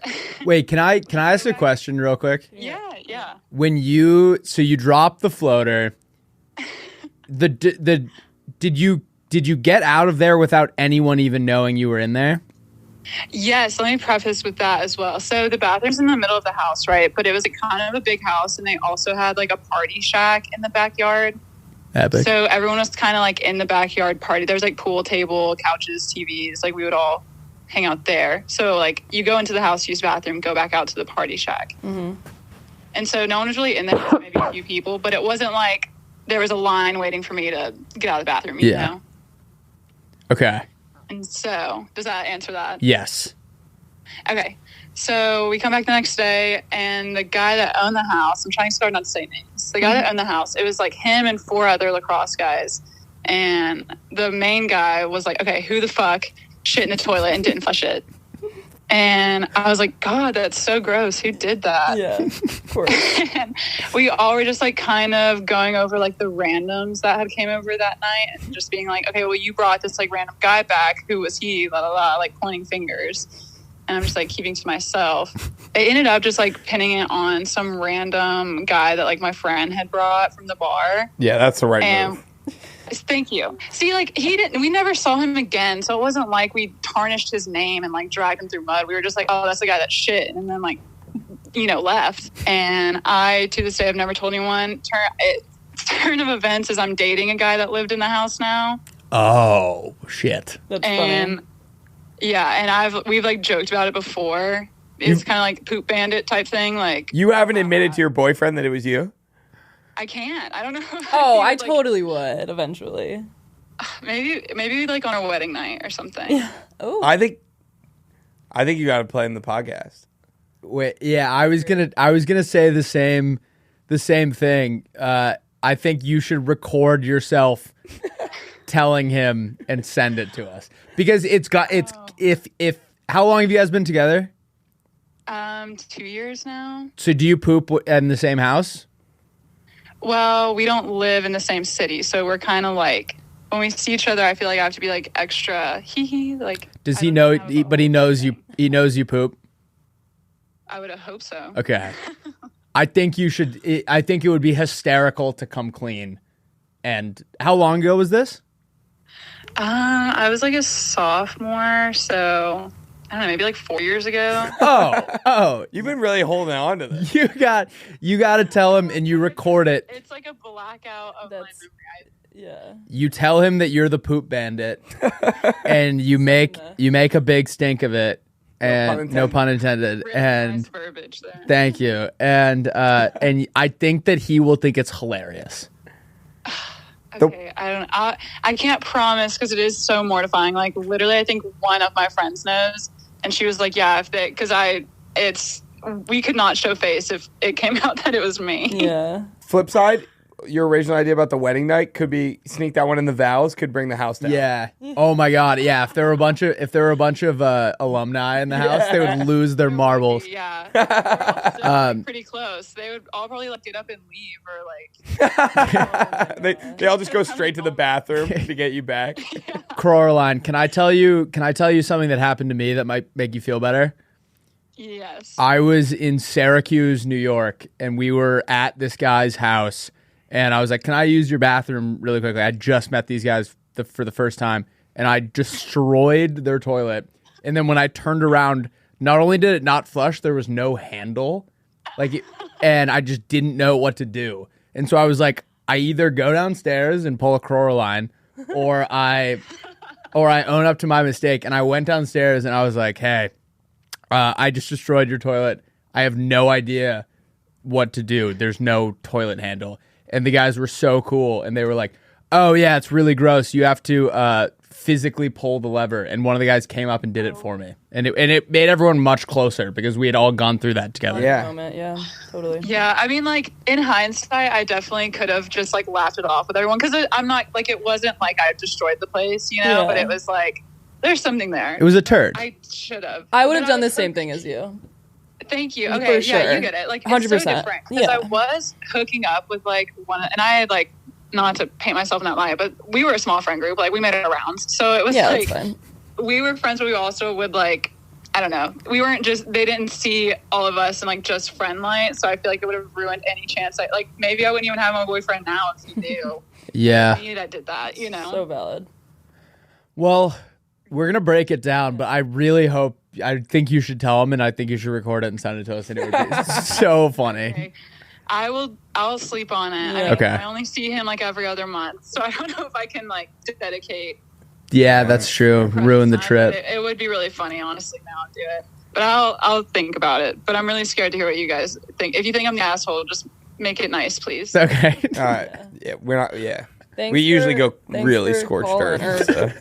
Wait, can I ask a question real quick? yeah. When you dropped the floater, did you get out of there without anyone even knowing you were in there? Yes, let me preface with that as well. So the bathroom's in the middle of the house, right? But it was kind of a big house, and they also had like a party shack in the backyard. Epic. So everyone was kind of like in the backyard party. There was like pool table, couches, TVs. Like we would all hang out there. So like you go into the house, use the bathroom, go back out to the party shack. And so no one was really in the house, maybe a few people, but it wasn't like there was a line waiting for me to get out of the bathroom, you know? Okay. And so does that answer that? Yes. Okay. So we come back the next day, and the guy that owned the house, I'm trying so hard not to say names. The guy that owned the house, it was like him and 4 other lacrosse guys. And the main guy was like, okay, who the fuck shit in the toilet and didn't flush it? And I was like, God, that's so gross. Who did that? Yeah, of course. And we all were just like kind of going over like the randoms that had came over that night, and just being like, okay, well, you brought this like random guy back. Who was he? La la la, like pointing fingers. And I'm just like keeping to myself. It ended up just like pinning it on some random guy that like my friend had brought from the bar. Yeah, that's the right move. Thank you. See, like we never saw him again. So it wasn't like we tarnished his name and like dragged him through mud. We were just like, oh, that's the guy that shit. And then like, you know, left. And I, to this day, have never told anyone. Turn of events is I'm dating a guy that lived in the house now. Oh, shit. That's and funny. Yeah, and we've like joked about it before. It's kind of like poop bandit type thing. Like, You haven't admitted to your boyfriend that it was you? I can't. I don't know. Oh, I totally would eventually. Maybe like on our wedding night or something. Yeah. Oh. I think you got to play in the podcast. Wait, yeah, I was gonna say the same thing. I think you should record yourself telling him and send it to us, because if how long have you guys been together? 2 years now. So do you poop in the same house? Well, we don't live in the same city, so we're kind of like, when we see each other, I feel like I have to be like extra hee like. Does he know? But he knows you. He knows you poop. I would hope so. Okay. I think you should. I think it would be hysterical to come clean. And how long ago was this? I was like a sophomore, so I don't know, maybe like 4 years ago. Oh, You've been really holding on to this. you got to tell him, and you record it. It's like a blackout of my memory. Yeah. You tell him that you're the poop bandit, and you make a big stink of it. And no pun intended. Really And nice verbiage there. thank you. And I think that he will think it's hilarious. Okay, I can't promise, because it is so mortifying. Like literally, I think one of my friends knows, and she was like, "Yeah, we could not show face if it came out that it was me." Yeah. Flip side, your original idea about the wedding night could be sneak that one in the vows, could bring the house down. Yeah. Oh my God. Yeah. If there were a bunch of alumni in the house, they would lose their marbles. Yeah. We're all still, pretty close. They would all probably like get up and leave or like. They all just go straight to the bathroom to get you back. Coraline, can I tell you something that happened to me that might make you feel better? Yes. I was in Syracuse, New York, and we were at this guy's house, and I was like, can I use your bathroom really quickly? I just met these guys for the first time, and I destroyed their toilet. And then when I turned around, not only did it not flush, there was no handle, and I just didn't know what to do. And so I was like, I either go downstairs and pull a Coraline, or I own up to my mistake. And I went downstairs, and I was like, hey, I just destroyed your toilet. I have no idea what to do. There's no toilet handle. And the guys were so cool. And they were like, oh, yeah, it's really gross. You have to physically pull the lever. And one of the guys came up and did it for me. And it made everyone much closer because we had all gone through that together. Yeah. Moment. Yeah, totally. Yeah, I mean, like, in hindsight, I definitely could have just, like, laughed it off with everyone. Because I'm not, like, it wasn't like I destroyed the place, you know? Yeah. But it was like, there's something there. It was a turd. I should have. I would have done the same thing as you. Thank you. For Okay, sure. yeah, you get it. Like, it's 100%. so different. Because I was hooking up with, like, one, and I had, like, not to paint myself in that light, but we were a small friend group. Like, we made it around. So it was, like, that's fine. we were friends, but we also would, like, I don't know. We weren't just, they didn't see all of us in, like, just friend light. So I feel like it would have ruined any chance. Like, maybe I wouldn't even have my boyfriend now if he knew. Yeah. Me that did that, you know? So valid. Well, we're going to break it down, but I really hope, I think you should tell him, and I think you should record it and send it to us, and it would be so funny. Okay. I'll sleep on it. Yeah. I mean, Okay. I only see him, like, every other month. So I don't know if I can, like, dedicate. Yeah, that's true. Ruin the trip. It would be really funny, honestly, now I'll do it. But I'll think about it. But I'm really scared to hear what you guys think. If you think I'm the asshole, just make it nice, please. Okay. All right. Yeah, we're not. Yeah. Thanks We usually go thanks really for scorched calling, earth. or, So.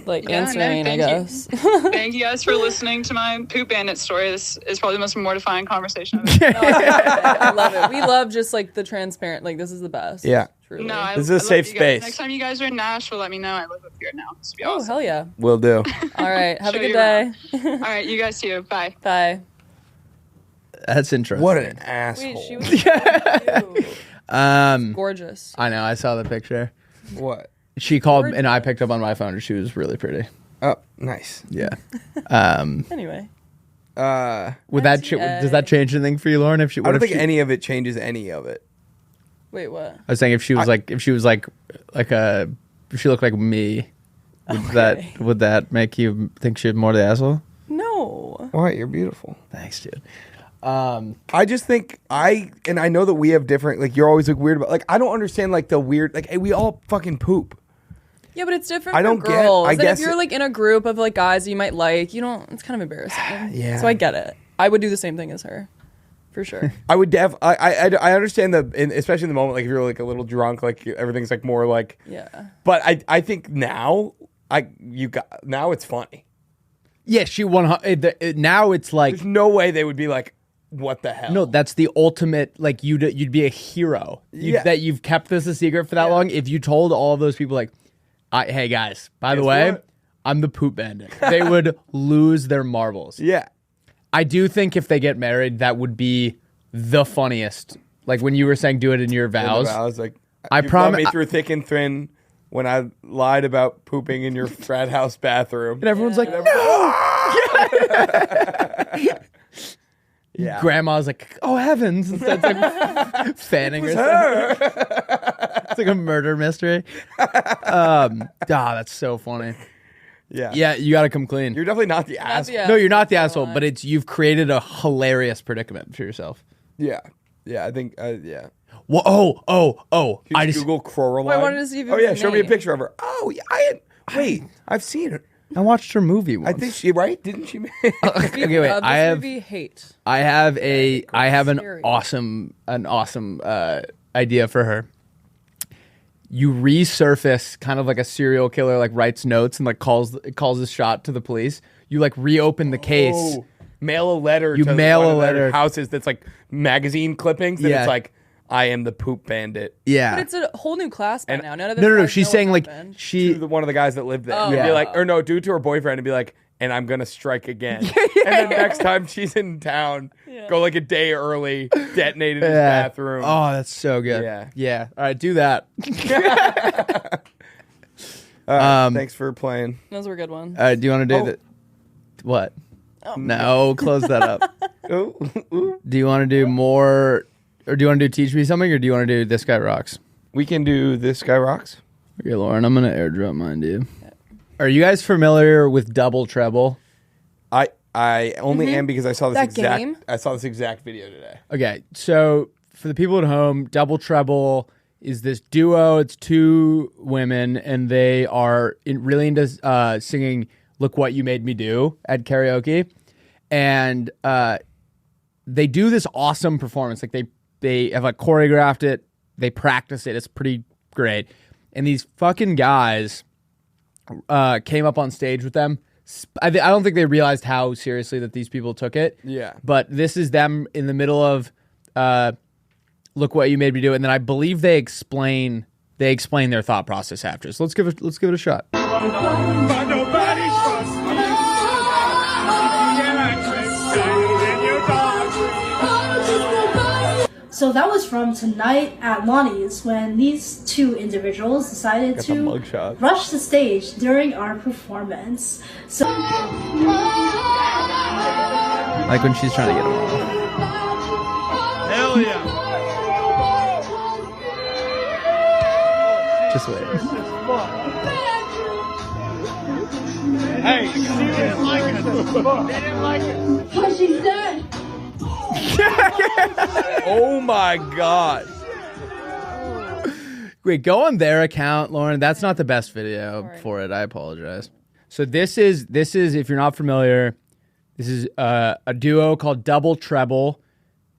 like, Yeah, no, answering, I thank you. guess. Thank you guys for listening to my Poop Bandit story. This is probably the most mortifying conversation I've ever I love it. We love just, like, the transparent, like, this is the best. Yeah. Truly. No, This is a I love safe you guys. space. Next time you guys are in Nashville, let me know. I live up here now. This would be Oh, awesome. hell yeah. Will do. All right. Have a Show good you day. All right, you guys too. Bye. Bye. That's interesting. What an asshole. Wait, she was cute. Gorgeous. I know. I saw the picture. What? She called, and I picked up on my phone, and she was really pretty. Oh, nice. Yeah. Anyway. Would that does that change anything for you, Lauren? If she, I don't think she, any of it changes any of it. Wait, what? I was saying if she was if she looked like me, would that make you think she's more the asshole? No. Why? You're beautiful. Thanks, dude. I just think I know that we have different, like, you're always like weird about, like, I don't understand, like, the weird, like, hey, we all fucking poop. Yeah, but it's different I for don't get- girls. I And guess if you're, like, in a group of, like, guys you might like, you don't, it's kind of embarrassing. Yeah. So I get it. I would do the same thing as her. For sure. I would I understand especially in the moment, like, if you're, like, a little drunk, like, everything's, like, more, like, Yeah. but I think now, now it's funny. Yeah, she won. Now it's like There's no way they would be like, what the hell? no. That's the ultimate. Like you'd be a hero. Yeah. That you've kept this a secret for that long. If you told all of those people, like, hey guys, by the Guess way, what? I'm the poop bandit. They would lose their marbles. Yeah. I do think if they get married, that would be the funniest. Like when you were saying, do it in your vows. I was like, I you promise- brought me through thick and thin when I lied about pooping in your frat house bathroom. And everyone's like, Yeah. Grandma's like, oh heavens. And so it's like fanning herself. It's like a murder mystery. That's so funny. Yeah. Yeah, you got to come clean. You're definitely not the asshole. Yeah. No, you're not the Come asshole, on. but you've created a hilarious predicament for yourself. Yeah. Yeah. I think, yeah. Whoa, You I just just Google Coraline. Wait, I wanted to see if it Oh, was yeah. her Show me a name. picture of her. Oh, yeah. Wait. I've seen her. I watched her movie I once. think she, right? Didn't she? Okay, wait. This I have movie Hate. I have an Scary. awesome idea for her. You resurface kind of like a serial killer, like writes notes and like calls a shot to the police. You like reopen the case. Oh, mail a letter. You to mail one a of their letter. houses that's like magazine clippings. And Yeah. it's like, I am the poop bandit. Yeah. But it's a whole new class by now. None of this No. guys She's know what saying like happened. One of the guys that lived there. Oh. And Yeah. be like, or no, do it to her boyfriend and be like, and I'm gonna strike again. And then next time she's in town, go like a day early, detonate in his bathroom. Oh, that's so good. Yeah. Yeah. All right, do that. All right, thanks for playing. Those were good ones. Do you want to do the what? Oh. No, close that up. Ooh, ooh. Do you want to do more, or do you want to do Teach Me Something, or do you want to do This Guy Rocks? We can do This Guy Rocks. Okay, Lauren, I'm gonna airdrop mine to you. Are you guys familiar with double treble? I only am because I saw this That this exact video today. Okay, so for the people at home, double treble is this duo. It's two women, and they are really into singing "Look What You Made Me Do" at karaoke, and they do this awesome performance. Like they have like choreographed it, they practice it. It's pretty great, and these fucking guys came up on stage with them. I don't think they realized how seriously that these people took it. Yeah. But this is them in the middle of "Look What You Made Me Do," and then I believe they explain their thought process after. So let's give it a shot. So that was from Tonight at Lonnie's when these two individuals decided Got the to mugshot. rush the stage during our performance. So Like when she's trying to get them off. Hell yeah. Just wait. Hey, she didn't like it. They didn't like it. but she's dead. Oh my god. Wait, go on their account, Lauren. That's not the best video for it. I apologize. So this is if you're not familiar, this is a duo called Double Treble,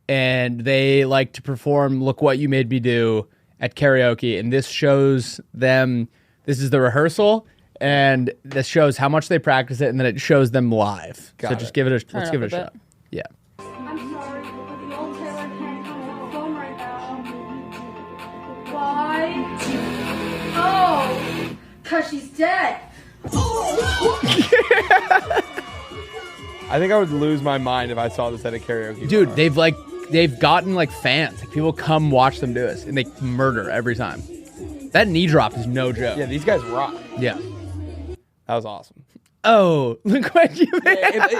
and they like to perform "Look What You Made Me Do" at karaoke, and this shows them. This is the rehearsal, and this shows how much they practice it, and then it shows them live. Got so it. just give it a let's give it a bit. shot. Yeah. I'm sorry, but the old Taylor can't come on the phone right now. Why? Oh, because she's dead. I think I would lose my mind if I saw this at a karaoke Dude, bar. they've gotten like fans. Like, people come watch them do this, and they murder every time. That knee drop is no joke. Yeah, these guys rock. Yeah. That was awesome. Oh, look what you made.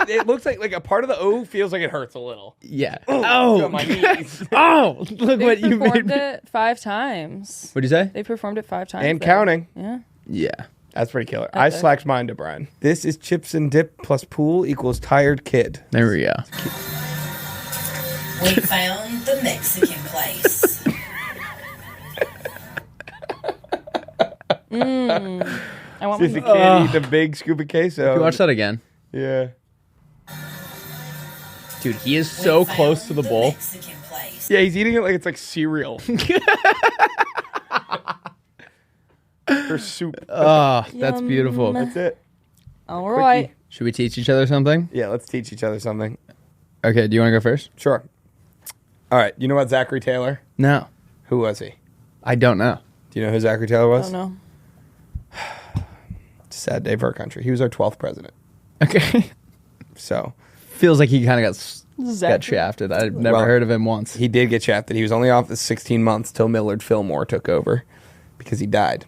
It looks like a part of the O feels like it hurts a little. Yeah. Got Oh. my knees. Oh, look They what you made. performed it 5 times. What'd you say? They performed it 5 times. And there. counting. Yeah. Yeah. That's pretty killer. I Okay. slacked mine to Brian. This is chips and dip plus pool equals tired kid. There we go. We found the Mexican place. I want Just a one. kid eating a big scoop of queso. You watch that again. Yeah. Dude, he is so We close to found the bowl. Mexican place. Yeah, he's eating it like it's like cereal. Or soup. Oh, that's beautiful. That's it. All right. Should we teach each other something? Yeah, let's teach each other something. Okay, do you want to go first? Sure. All right. You know about Zachary Taylor? No. Who was he? I don't know. Do you know who Zachary Taylor I was? don't know. It's a sad day for our country. He was our 12th president. Okay. So Feels like he kind of got Zachary. shafted. I've never Well, heard of him once. he did get shafted. He was only off 16 months till Millard Fillmore took over because he died.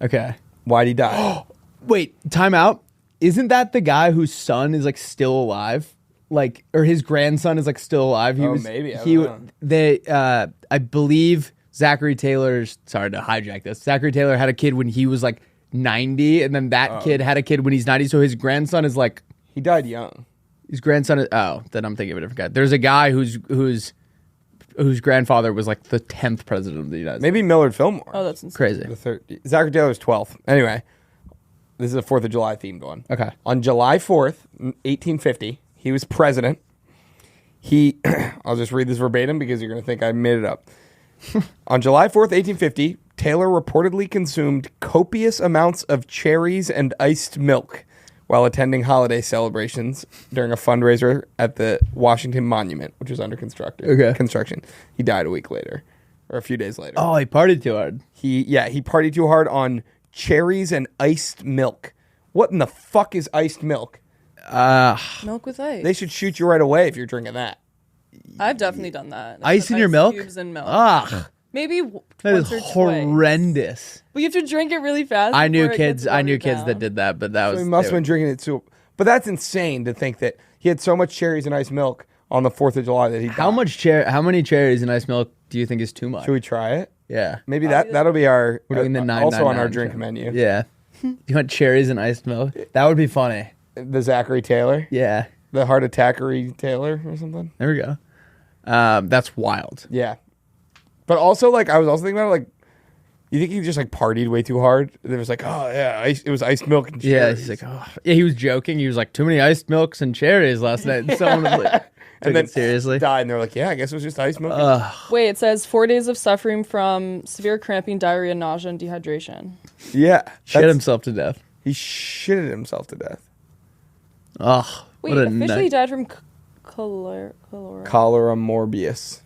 Okay. Why'd he die? Wait, time out. Isn't that the guy whose son is like still alive? Like, or his grandson is like still alive? He Oh, was, maybe. I He, don't know. they, I believe Zachary Taylor's, sorry to hijack this. Zachary Taylor had a kid when he was like 90, and then that kid had a kid when he's 90. So his grandson is like, He died young. his grandson is, oh, then I'm thinking of a different guy. There's a guy whose grandfather was like the 10th president of the United States. Maybe Millard Fillmore. Oh, that's insane. Crazy. The third. Zachary Taylor was 12th. Anyway, this is a 4th of July themed one. Okay. On July 4th, 1850, he was president. I'll just read this verbatim because you're going to think I made it up. On July 4th, 1850, Taylor reportedly consumed copious amounts of cherries and iced milk while attending holiday celebrations during a fundraiser at the Washington Monument, which was under construction. Okay. He died a week later. or a few days later. Oh, he partied too hard. He partied too hard on cherries and iced milk. What in the fuck is iced milk? Milk with ice. They should shoot you right away if you're drinking that. I've definitely done that. Ice in your milk? Cubes in milk. Ugh. Maybe That is once or twice. horrendous. But you have to drink it really fast. I knew before it kids. gets I knew watered kids down. that did that, but that So was. he must they have been drinking it too. But that's insane to think that he had so much cherries and iced milk on the 4th of July that he died. How many cherries and ice milk do you think is too much? Should we try it? Yeah. Maybe that'll be our We're doing the also on our 999 drink show. menu. Yeah. You want cherries and iced milk? That would be funny. The Zachary Taylor, Yeah. the heart attackery Taylor or something. There we go. That's wild. Yeah, but also like I was also thinking about it, like, you think he just like partied way too hard? There was like, oh yeah, it was iced milk and Yeah. cherries. He's like, oh. Yeah. He was joking. He was like, too many iced milks and cherries last night. And someone was like, and took then it seriously. died, and they're like, yeah, I guess it was just iced milk. Wait, it says 4 days of suffering from severe cramping, diarrhea, nausea, and dehydration. Yeah, Shit himself to death. He shitted himself to death. Oh, Wait, what a officially night. he died from cholera. Cholera morbius.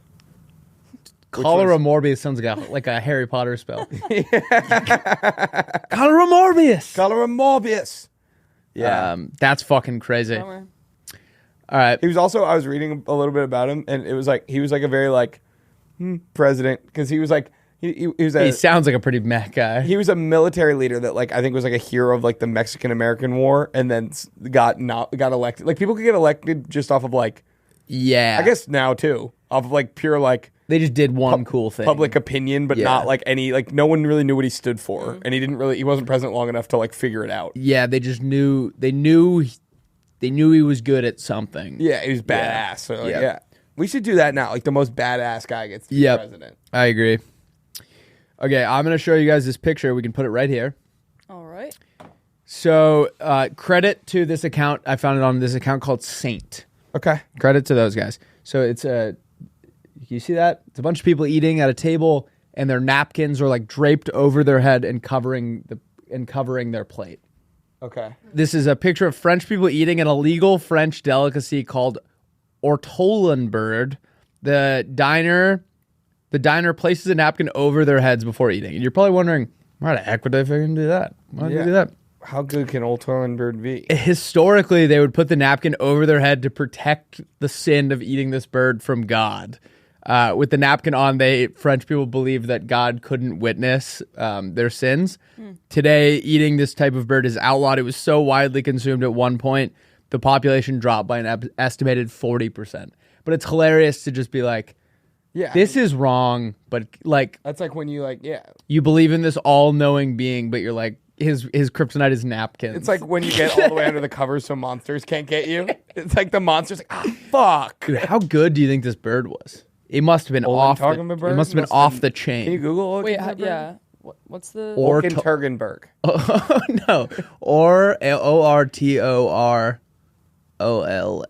Cholera morbus sounds like a Harry Potter spell. Cholera morbus. Cholera morbius. Yeah. That's fucking crazy. Bummer. All right. He was also, I was reading a little bit about him, and it was like, he was like a very like president, because he was like, he was He sounds like a pretty meh guy. he was a military leader that like I think was like a hero of like the Mexican-American War, and then got elected. Like people could get elected just off of like, Yeah. I guess now too, off of like pure like they just did one cool thing. public opinion, but Yeah. not like any, like no one really knew what he stood for, and he wasn't president long enough to like figure it out. Yeah, they just knew. They knew he was good at something. Yeah, he was badass. Yeah. So like, Yep. yeah, we should do that now. Like the most badass guy gets to be Yep. president. I agree. Okay, I'm gonna show you guys this picture. We can put it right here. All right. So credit to this account. I found it on this account called Saint. Okay. Credit to those guys. So it's you see that? It's a bunch of people eating at a table, and their napkins are like draped over their head and covering their plate. Okay. This is a picture of French people eating an illegal French delicacy called ortolan. The diner places a napkin over their heads before eating. And you're probably wondering, why the heck would they fucking do that? Why would they do that? How good can Old Bird be? Historically, they would put the napkin over their head to protect the sin of eating this bird from God. With the napkin on, French people believed that God couldn't witness their sins. Today, eating this type of bird is outlawed. It was so widely consumed at one point, the population dropped by an estimated 40%. But it's hilarious to just be like, Yeah. this is wrong, but like That's like when you like, yeah. you believe in this all-knowing being, but you're like, his kryptonite is napkins. It's like when you get all the way under the covers so monsters can't get you. It's like the monster's like, fuck. Dude, how good do you think this bird was? It must have been off. Targenberg? It must have been off the chain. Can you Google Wait, Olkenturgenberg? yeah. What's the... Or Olkenturgenberg. Oh no, or ORTOROL or O.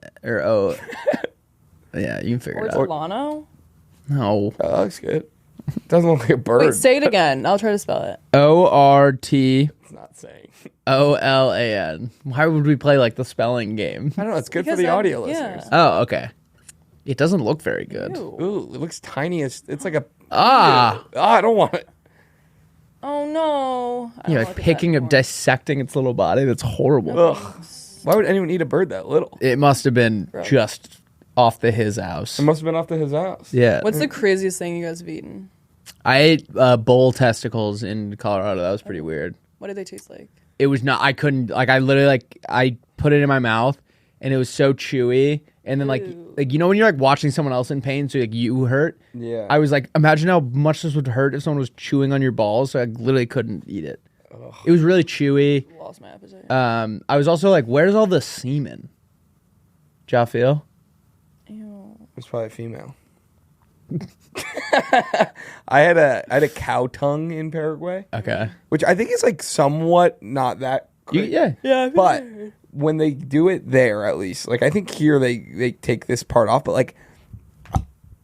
Yeah, you can figure it out. Ortolano? No, Oh, that looks good. Doesn't look like a bird. Wait, say it again. I'll try to spell it. ORTOLAN. It's not saying. Why would we play like the spelling game? I don't know. It's good for Because the I'm- audio yeah. listeners. Oh, okay. It doesn't look very good. Ew. Ooh, it looks tiny as. It's like a. Ah, I don't want it. Oh, no. I you're don't like look at picking that up, anymore. dissecting its little body. That's horrible. Ugh. Why would anyone eat a bird that little? It must have been Gross. just off his house. It must have been off to his house. Yeah. What's the craziest thing you guys have eaten? I ate bull testicles in Colorado. That was pretty weird. What did they taste like? It was not. I couldn't. Like I literally I put it in my mouth, and it was so chewy. And then like you know when you're like watching someone else in pain, so like you hurt. Yeah. I was like, imagine how much this would hurt if someone was chewing on your balls. So I literally couldn't eat it. It was really chewy. Lost my appetite. I was also like, where's all the semen? Did y'all feel? Ew. It's probably a female. I had a cow tongue in Paraguay, Okay. which I think is like somewhat not that. Crazy. Yeah. But when they do it there, at least, like I think here they take this part off, but like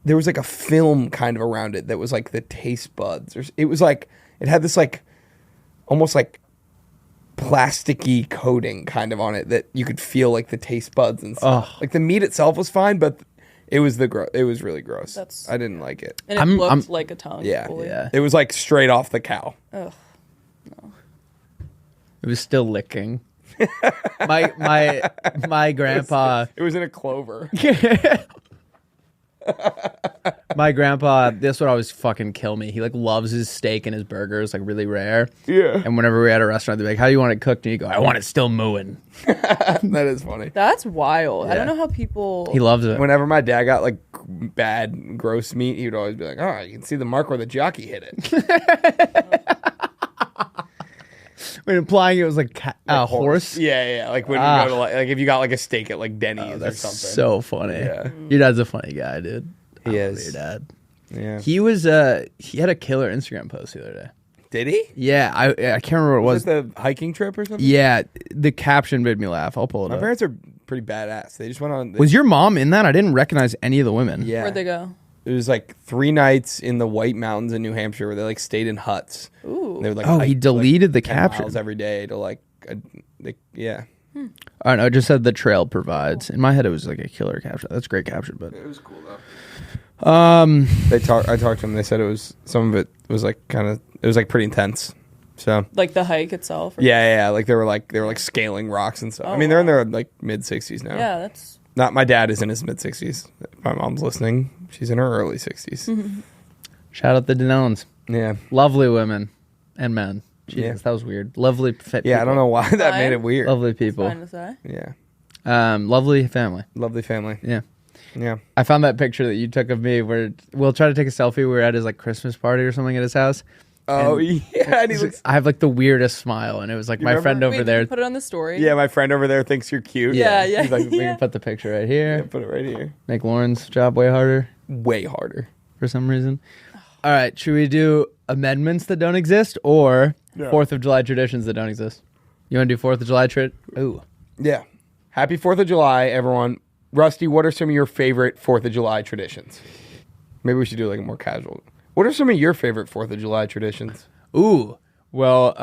there was like a film kind of around it that was like the taste buds, or it was like it had this like almost like plasticky coating kind of on it that you could feel like the taste buds and stuff. Ugh. Like the meat itself was fine, but It was it was really gross. That's- I didn't like it. And it looked like a tongue. Yeah. fully. Yeah. It was like straight off the cow. Ugh. It was still licking. my grandpa. It was in a clover. My grandpa, this would always fucking kill me. He like loves his steak and his burgers, like really rare. Yeah. And whenever we're at a restaurant, they're like, "How do you want it cooked?" And you go, "I want it still mooing." That is funny. That's wild. I Yeah. don't know how people. He loves it. Whenever my dad got like bad, gross meat, he would always be like, "Oh, you can see the mark where the jockey hit it." When implying it was like horse. Yeah. Like when you go to like if you got like a steak at like Denny's or That's something. so funny. Yeah. Your dad's a funny guy, dude. He I love is. your dad. Yeah. He had a killer Instagram post the other day. Did he? Yeah, I can't remember what it Was was. it the hiking trip or something? Yeah, the caption made me laugh. I'll pull it My up. parents are pretty badass. They just went on. Was your mom in that? I didn't recognize any of the women. Yeah. Where'd they go? It was like 3 nights in the White Mountains in New Hampshire where they like stayed in huts. Ooh. They would like Oh, he hike, deleted the 10 caption. miles every day to like, yeah. All right, no, it just said the trail provides. In my head, it was like a killer caption. That's a great caption, but It was cool though. I I talked to them. They said it was some of it was like it was like pretty intense. So Like the hike itself? Or yeah, like they were like scaling rocks and stuff. Oh, I mean, they're in wow. their like mid 60s now. Yeah, that's. Not my dad is in his mid 60s. My mom's listening. She's in her early 60s. shout out the Danones. Yeah. Lovely women and men. Jesus, Yeah. that was weird. Lovely fit Yeah, I don't know why that Fine. made it weird. Lovely people. Fine to say. Yeah. Lovely family. Lovely family. Yeah. Yeah. I found that picture that you took of me where we'll try to take a selfie. We were at his like Christmas party or something at his house. Oh, And- yeah. And he looks, I have like the weirdest smile, and it was like my remember? friend over Wait, there. did you put it on the story? yeah, my friend over there thinks you're cute. Yeah, yeah. He's like, we Yeah. can put the picture right here. Yeah, put it right here. Make Lauren's job way harder Way harder. for some reason. All right, should we do amendments that don't exist or 4th of July traditions that don't exist? You want to do 4th of July Ooh. Yeah. Happy 4th of July, everyone. Rusty, what are some of your favorite 4th of July traditions? Maybe we should do like a more casual. What are some of your favorite 4th of July traditions? Ooh. Well,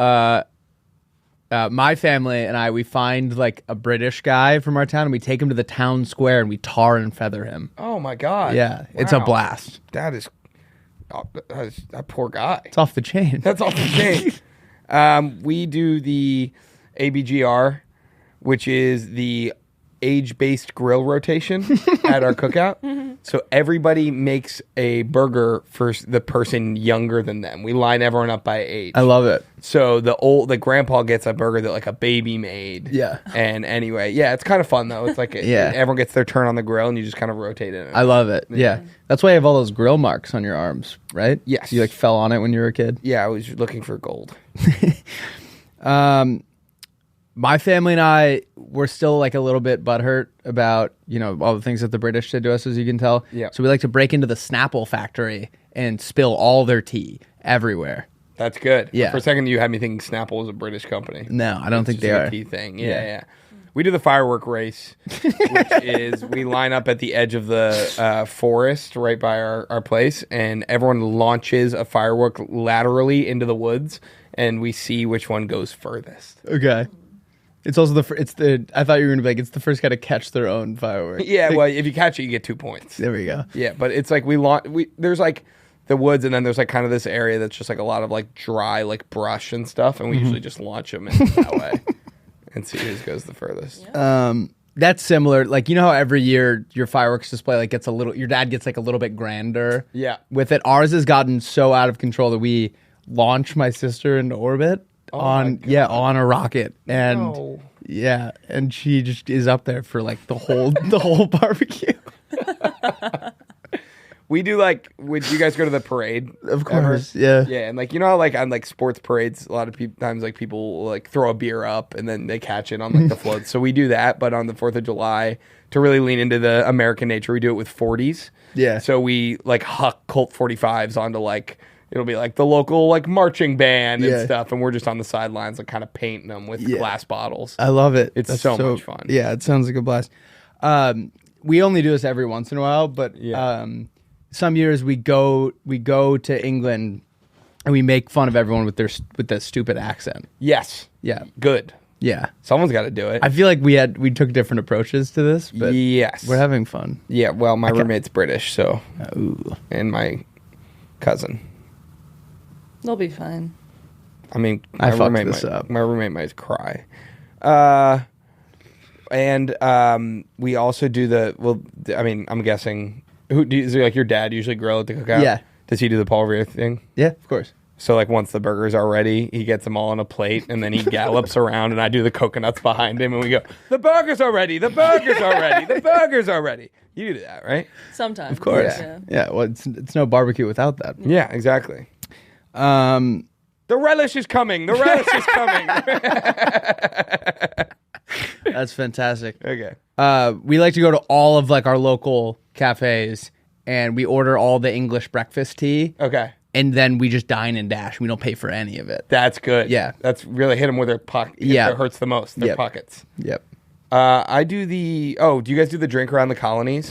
my family and we find like a British guy from our town, and we take him to the town square and we tar and feather him. Oh my God. Yeah, it's a Wow. blast. That poor guy. It's off the chain. That's off the chain. We do the ABGR, which is the age-based grill rotation at our cookout. So everybody makes a burger for the person younger than them. We line everyone up by age. I love it. So the grandpa gets a burger that like a baby made. Yeah. And anyway, yeah, it's kind of fun though. It's like Yeah. everyone gets their turn on the grill and you just kind of rotate it. I love it. Yeah. That's why you have all those grill marks on your arms, right? Yes. You like fell on it when you were a kid. Yeah, I was looking for gold. My family and I were still like a little bit butthurt about, all the things that the British did to us, as you can tell. Yeah. So we like to break into the Snapple factory and spill all their tea everywhere. That's good. Yeah. For a second, you had me thinking Snapple was a British company. No, I don't think It's they just are. a key thing. Yeah. Yeah. We do the firework race, which is we line up at the edge of the forest right by our place, and everyone launches a firework laterally into the woods, and we see which one goes furthest. Okay. It's also I thought you were going to be like, it's the first guy to catch their own firework. Yeah, well, if you catch it, you get 2 points. There we go. Yeah, but it's like there's like the woods, and then there's like kind of this area that's just like a lot of like dry like brush and stuff, and we usually just launch them in that way and see who goes the furthest. That's similar. Like, how every year your fireworks display like your dad gets like a little bit grander. Yeah. With it. Ours has gotten so out of control that we launch my sister into orbit on a rocket. And No. yeah, and she just is up there for like the whole barbecue. We do like, would you guys go to the parade? Of course. Yeah. Yeah, and like how like on like sports parades, a lot of times like people will, like throw a beer up and then they catch it on like the floats. So we do that, but on the 4th of July to really lean into the American nature, we do it with 40s. Yeah. So we like huck Colt 45s onto like it'll be like the local like marching band and Yeah. stuff, and we're just on the sidelines like kind of painting them with glass bottles. I love it. It's That's so much fun. Yeah, it sounds like a blast. We only do this every once in a while, but some years we go to England and we make fun of everyone with the stupid accent. Yes. Yeah. Good. Yeah. Someone's got to do it. I feel like we took different approaches to this, but yes. we're having fun. Yeah, well, my roommate's British, so. Ooh. And my cousin. They'll be fine. I mean, I fucked this up. My roommate might cry. And we also do I'm guessing, is it like your dad usually grill at the cookout? Yeah. Does he do the Paul Revere thing? Yeah, of course. So like once the burgers are ready, he gets them all on a plate and then he gallops around and I do the coconuts behind him and we go, the burgers are ready, the burgers are ready, the burgers are ready. You do that, right? Sometimes. Of course. Yeah. Well, it's no barbecue without that. Yeah, exactly. The relish is coming. The relish is coming. That's fantastic. Okay. We like to go to all of like our local cafes and we order all the English breakfast tea. Okay. And then we just dine and dash. We don't pay for any of it. That's good. Yeah. That's really hit them where their pocket hurts the most. Their pockets. Yep. I do do you guys do the drink around the colonies?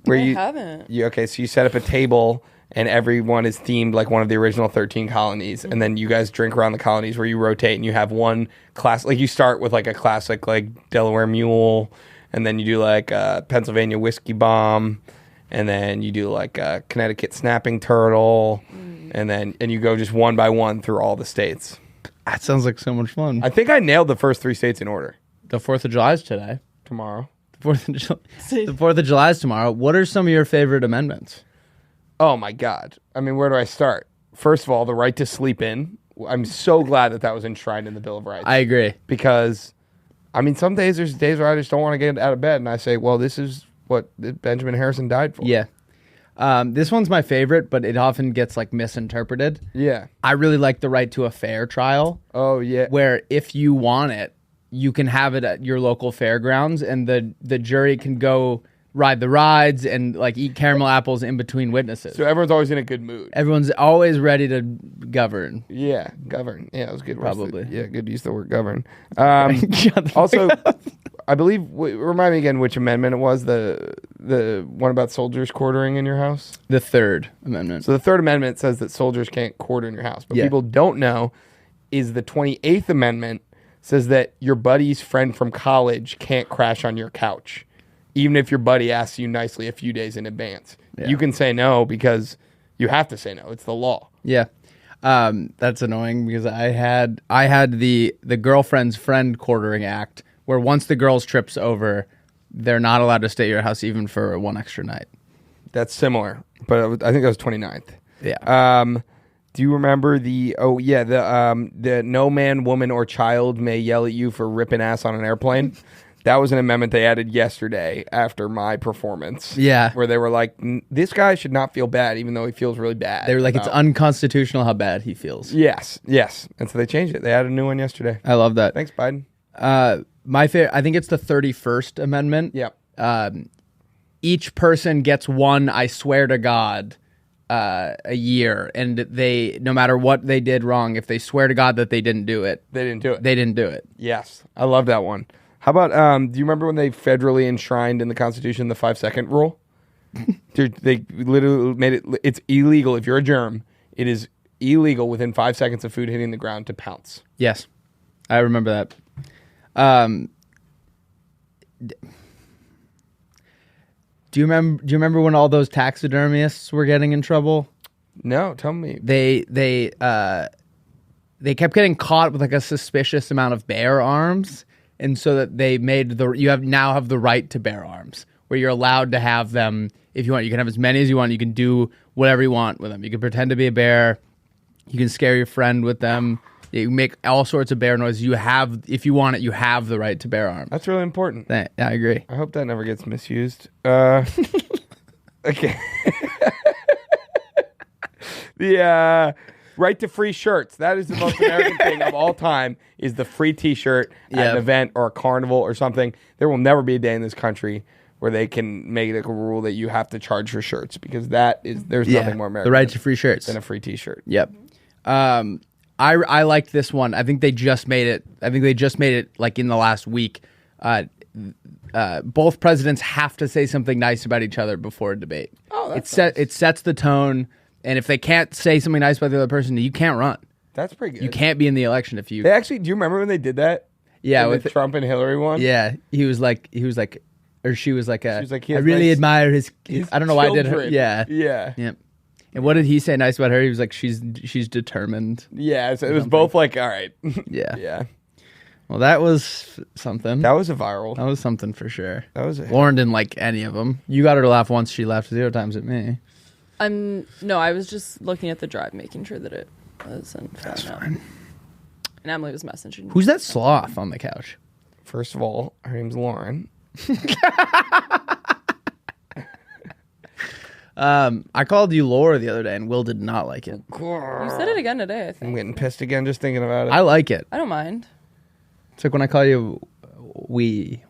Where I haven't. Okay, so you set up a table and everyone is themed like one of the original 13 colonies. And then you guys drink around the colonies where you rotate and you have one class. Like you start with like a classic like Delaware Mule. And then you do like Pennsylvania Whiskey Bomb. And then you do like a Connecticut Snapping Turtle. And you go just one by one through all the states. That sounds like so much fun. I think I nailed the first 3 states in order. The 4th of July is today. Tomorrow. The 4th of July is tomorrow. What are some of your favorite amendments? Oh my God. I mean, where do I start? First of all, the right to sleep in. I'm so glad that was enshrined in the Bill of Rights. I agree. Because, I mean, some days there's days where I just don't want to get out of bed and I say, well, this is what Benjamin Harrison died for. Yeah. This one's my favorite, but it often gets like misinterpreted. Yeah. I really like the right to a fair trial. Oh, yeah. Where if you want it, you can have it at your local fairgrounds and the jury can go ride the rides and like eat caramel apples in between witnesses. So everyone's always in a good mood. Everyone's always ready to govern. Yeah, govern. Yeah, it was good. Probably. Yeah, good use of the word govern. Also, I believe, remind me again which amendment it was, the one about soldiers quartering in your house? The Third Amendment. So the Third Amendment says that soldiers can't quarter in your house. But people don't know is the 28th Amendment says that your buddy's friend from college can't crash on your couch, even if your buddy asks you nicely a few days in advance. Yeah. You can say no because you have to say no. It's the law. Yeah. That's annoying because I had the girlfriend's friend quartering act where once the girl's trip's over, they're not allowed to stay at your house even for one extra night. That's similar, but I think that was 29th. Yeah. Do you remember the no man, woman, or child may yell at you for ripping ass on an airplane? That was an amendment they added yesterday after my performance. Yeah. Where they were like, this guy should not feel bad even though he feels really bad. They were like, it's unconstitutional how bad he feels. Yes. And so they changed it. They added a new one yesterday. I love that. Thanks, Biden. My favorite, I think it's the 31st Amendment. Yep. Each person gets one, I swear to God, a year, and they, no matter what they did wrong, if they swear to God that they didn't do it, They didn't do it. they didn't do it. Yes. I love that one. How about, do you remember when they federally enshrined in the Constitution the 5-second rule? Dude, they literally made it, it's illegal if you're a germ. It is illegal within 5 seconds of food hitting the ground to pounce. Yes, I remember that. Do you remember when all those taxidermists were getting in trouble? No, tell me. They kept getting caught with like a suspicious amount of bear arms, and so that they made now have the right to bear arms, where you're allowed to have them if you want. You can have as many as you want. You can do whatever you want with them. You can pretend to be a bear. You can scare your friend with them. You can make all sorts of bear noises. If you want it, you have the right to bear arms. That's really important. I agree. I hope that never gets misused. Okay. The right to free shirts. That is the most American thing of all time, is the free T-shirt at an event or a carnival or something. There will never be a day in this country where they can make like a rule that you have to charge for shirts, because there's nothing more American. The right to free shirts. Than a free T-shirt. Yep. I liked this one. I think they just made it like in the last week. Both presidents have to say something nice about each other before a debate. Oh, that's nice. It sets the tone, and if they can't say something nice about the other person, you can't run. That's pretty good. You can't be in the election if you. They actually, do you remember when they did that? Yeah, with with Trump and Hillary one. Yeah, he was like, or she was like, She was like, he I has really nice- admire his. I don't know why I did her. children. Yeah, Yeah. yeah. And what did he say nice about her? He was like, she's determined. Yeah. So it was both like, all right. Yeah. Yeah. Well, that was something. That was a viral. That was something for sure. That was a Lauren didn't like any of them. You got her to laugh once. She laughed 0 times at me. No, I was just looking at the drive, making sure that it wasn't. That's fine. And Emily was messaging. Who's that sloth on the couch? First of all, her name's Lauren. I called you Laura the other day, and Will did not like it. You said it again today, I I'm think. getting pissed again just thinking about it. I like it. I don't mind. It's like when I call you Will. We.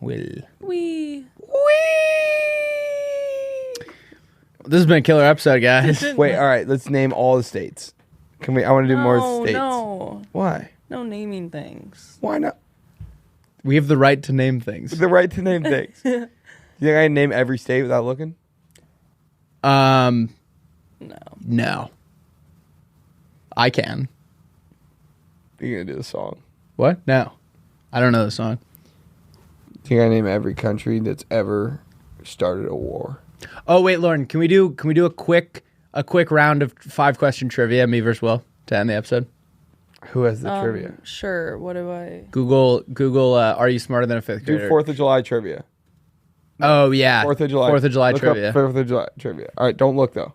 This has been a killer episode, guys. Wait, all right. Let's name all the states. Can we? I want to do more states. No. Why? No naming things. Why not? We have the right to name things. The right to name things. You think I can name every state without looking? No. No. I can. You're gonna do the song. What? No. I don't know the song. Think I name every country that's ever started a war? Oh wait, Lauren, can we do a quick round of 5-question trivia, me versus Will, to end the episode? Who has the trivia? Sure. What do I? Google are you smarter than a 5th grader? Do 4th of July trivia. Oh yeah. 4th of July. 4th of July Look trivia. up 4th of July trivia. All right, don't look though.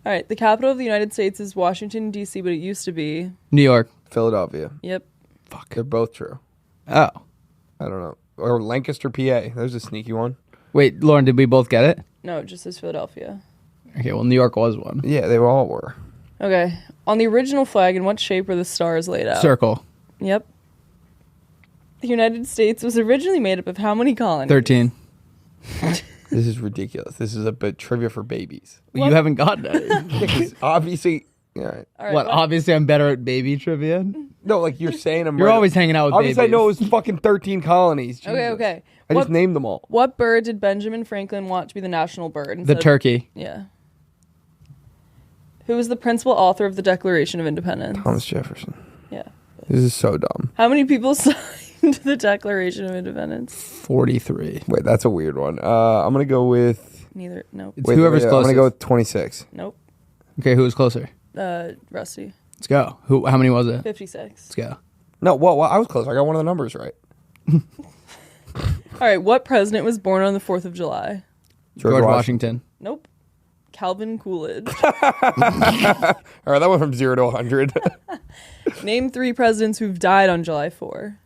All right. The capital of the United States is Washington, D.C., but it used to be. New York. Philadelphia. Yep. Fuck. They're both true. Oh. I don't know. Or Lancaster, PA. There's a sneaky one. Wait, Lauren, did we both get it? No, it just says Philadelphia. Okay, well New York was one. Yeah, they all were. Okay. On the original flag, in what shape were the stars laid out? Circle. Yep. The United States was originally made up of how many colonies? 13. This is ridiculous. This is a bit trivia for babies. You haven't gotten it. Because obviously, yeah. Right. All right, What? Obviously, I'm better at baby trivia. No, like you're saying I'm You're right. always hanging out with Obviously, babies. I know it was fucking 13 colonies. Jesus. Okay. I just named them all. What bird did Benjamin Franklin want to be the national bird? The instead of- turkey. Yeah. Who was the principal author of the Declaration of Independence? Thomas Jefferson. Yeah. This is so dumb. How many people signed the Declaration of Independence? 43. Wait, that's a weird one. I'm gonna go with. Neither. Nope. It's whoever's I'm closest. gonna go with 26. Nope. Okay, who was closer? Rusty. Let's go. How many was it? 56. Let's go. No, well, I was close. I got one of the numbers right. All right. What president was born on the 4th of July? George Washington. Nope. Calvin Coolidge. All right, that went from 0 to 100. Name 3 presidents who've died on July 4.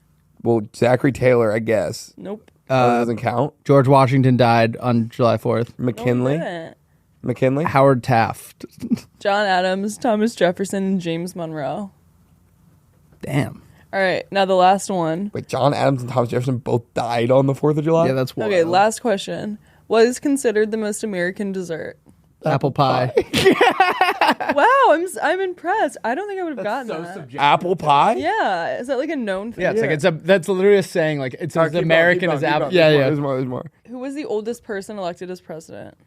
Well, Zachary Taylor, I guess. Nope. That doesn't count. George Washington died on July 4th. McKinley. No, McKinley. Howard Taft. John Adams, Thomas Jefferson, and James Monroe. Damn. All right. Now the last one. Wait, John Adams and Thomas Jefferson both died on the 4th of July? Yeah, that's wild. Okay, last question. What is considered the most American dessert? Apple pie. Wow, I'm impressed. I don't think I would have gotten that. Apple pie? Yeah, is that like a known thing? Yeah, it's like that's literally a saying. Like it's as Keep American going, as keep apple. going. Yeah, yeah. There's more. Who was the oldest person elected as president?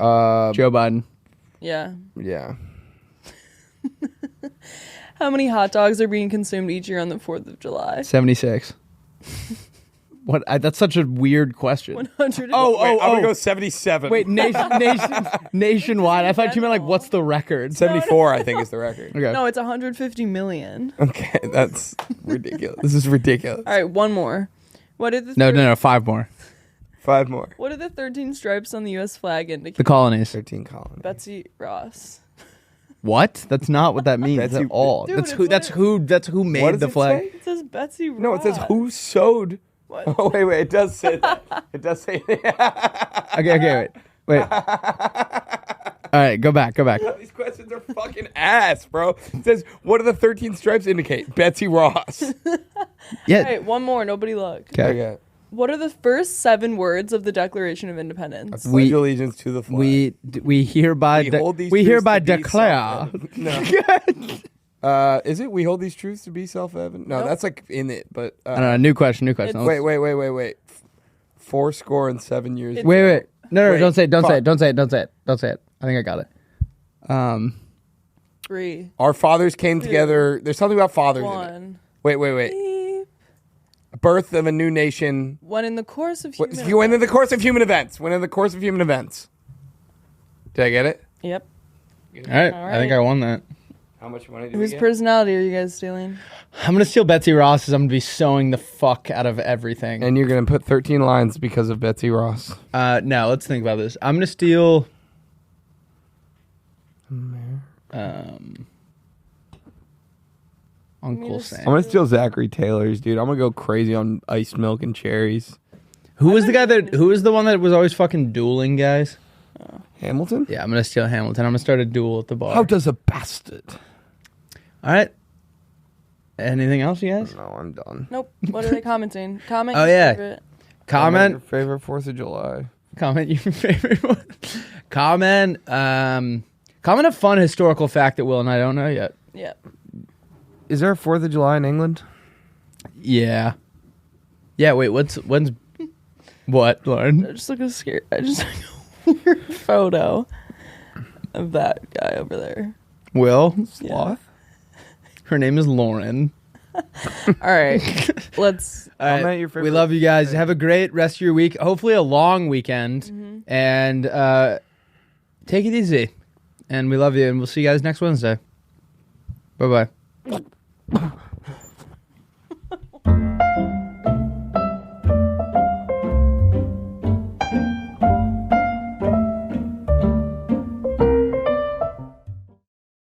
Joe Biden. Yeah. Yeah. How many hot dogs are being consumed each year on the 4th of July? 76. What? That's such a weird question. 100. Wait, I'm going to go 77. Wait, nationwide. I thought you meant like what's the record? 74, I think, is the record. Okay. No, it's 150 million. Okay, that's ridiculous. This is ridiculous. All right, one more. What did the No. 5 more. 5 more. What did the 13 stripes on the U.S. flag indicate? The colonies. 13 colonies. Betsy Ross. What? That's not what that means Betsy- at all. Dude, that's it's who. That's who. That's who What made does the it flag. say? It says Betsy Ross. No, it says who sewed. What? Oh, wait, it does say that. It does say that. Okay, wait. All right, go back. These questions are fucking ass, bro. It says, what do the 13 stripes indicate? Betsy Ross. Yeah. All right, one more. Nobody look. Okay. What are the first 7 words of the Declaration of Independence? Pledge allegiance to the flag. We hereby hold these we truths hereby to be declare. self-evident. No. Is it we hold these truths to be self-evident? No, Nope. that's like in it, but I don't know. New question. wait. 4-7 years. Wait. No, Wait, don't say it. Don't fuck. say it. Don't say it. Don't say it. Don't say it. I think I got it. 3, Our fathers came together. There's something about fathers in it. 1. Wait. Beep. birth of a new nation. When in the course of human When in the course of human events. When in the course of human events. Did I get it? Yep. All right. I think I won that. How much money do Whose personality are you guys stealing? I'm going to steal Betsy Ross's. I'm going to be sewing the fuck out of everything. And you're going to put 13 lines because of Betsy Ross. No, let's think about this. I'm going to steal... Uncle Sam. I'm going to steal Zachary Taylor's, dude. I'm going to go crazy on iced milk and cherries. Who was the one that was always fucking dueling guys? Hamilton? Yeah, I'm going to steal Hamilton. I'm going to start a duel at the bar. How does a bastard? All right. Anything else, you guys? No, I'm done. Nope. What are they commenting? Comment. Oh, your yeah. favorite. Comment. Your favorite 4th of July. Comment your favorite one. Comment a fun historical fact that Will and I don't know yet. Yeah. Is there a 4th of July in England? Yeah. Yeah, wait, when's what, Lauren? I just look scared. I just a weird photo of that guy over there. Will? Sloth? Her name is Lauren. All right. Let's. All right. Comment your favorite We love you guys. Have a great rest of your week. Hopefully a long weekend. And take it easy. And we love you. And we'll see you guys next Wednesday. Bye-bye.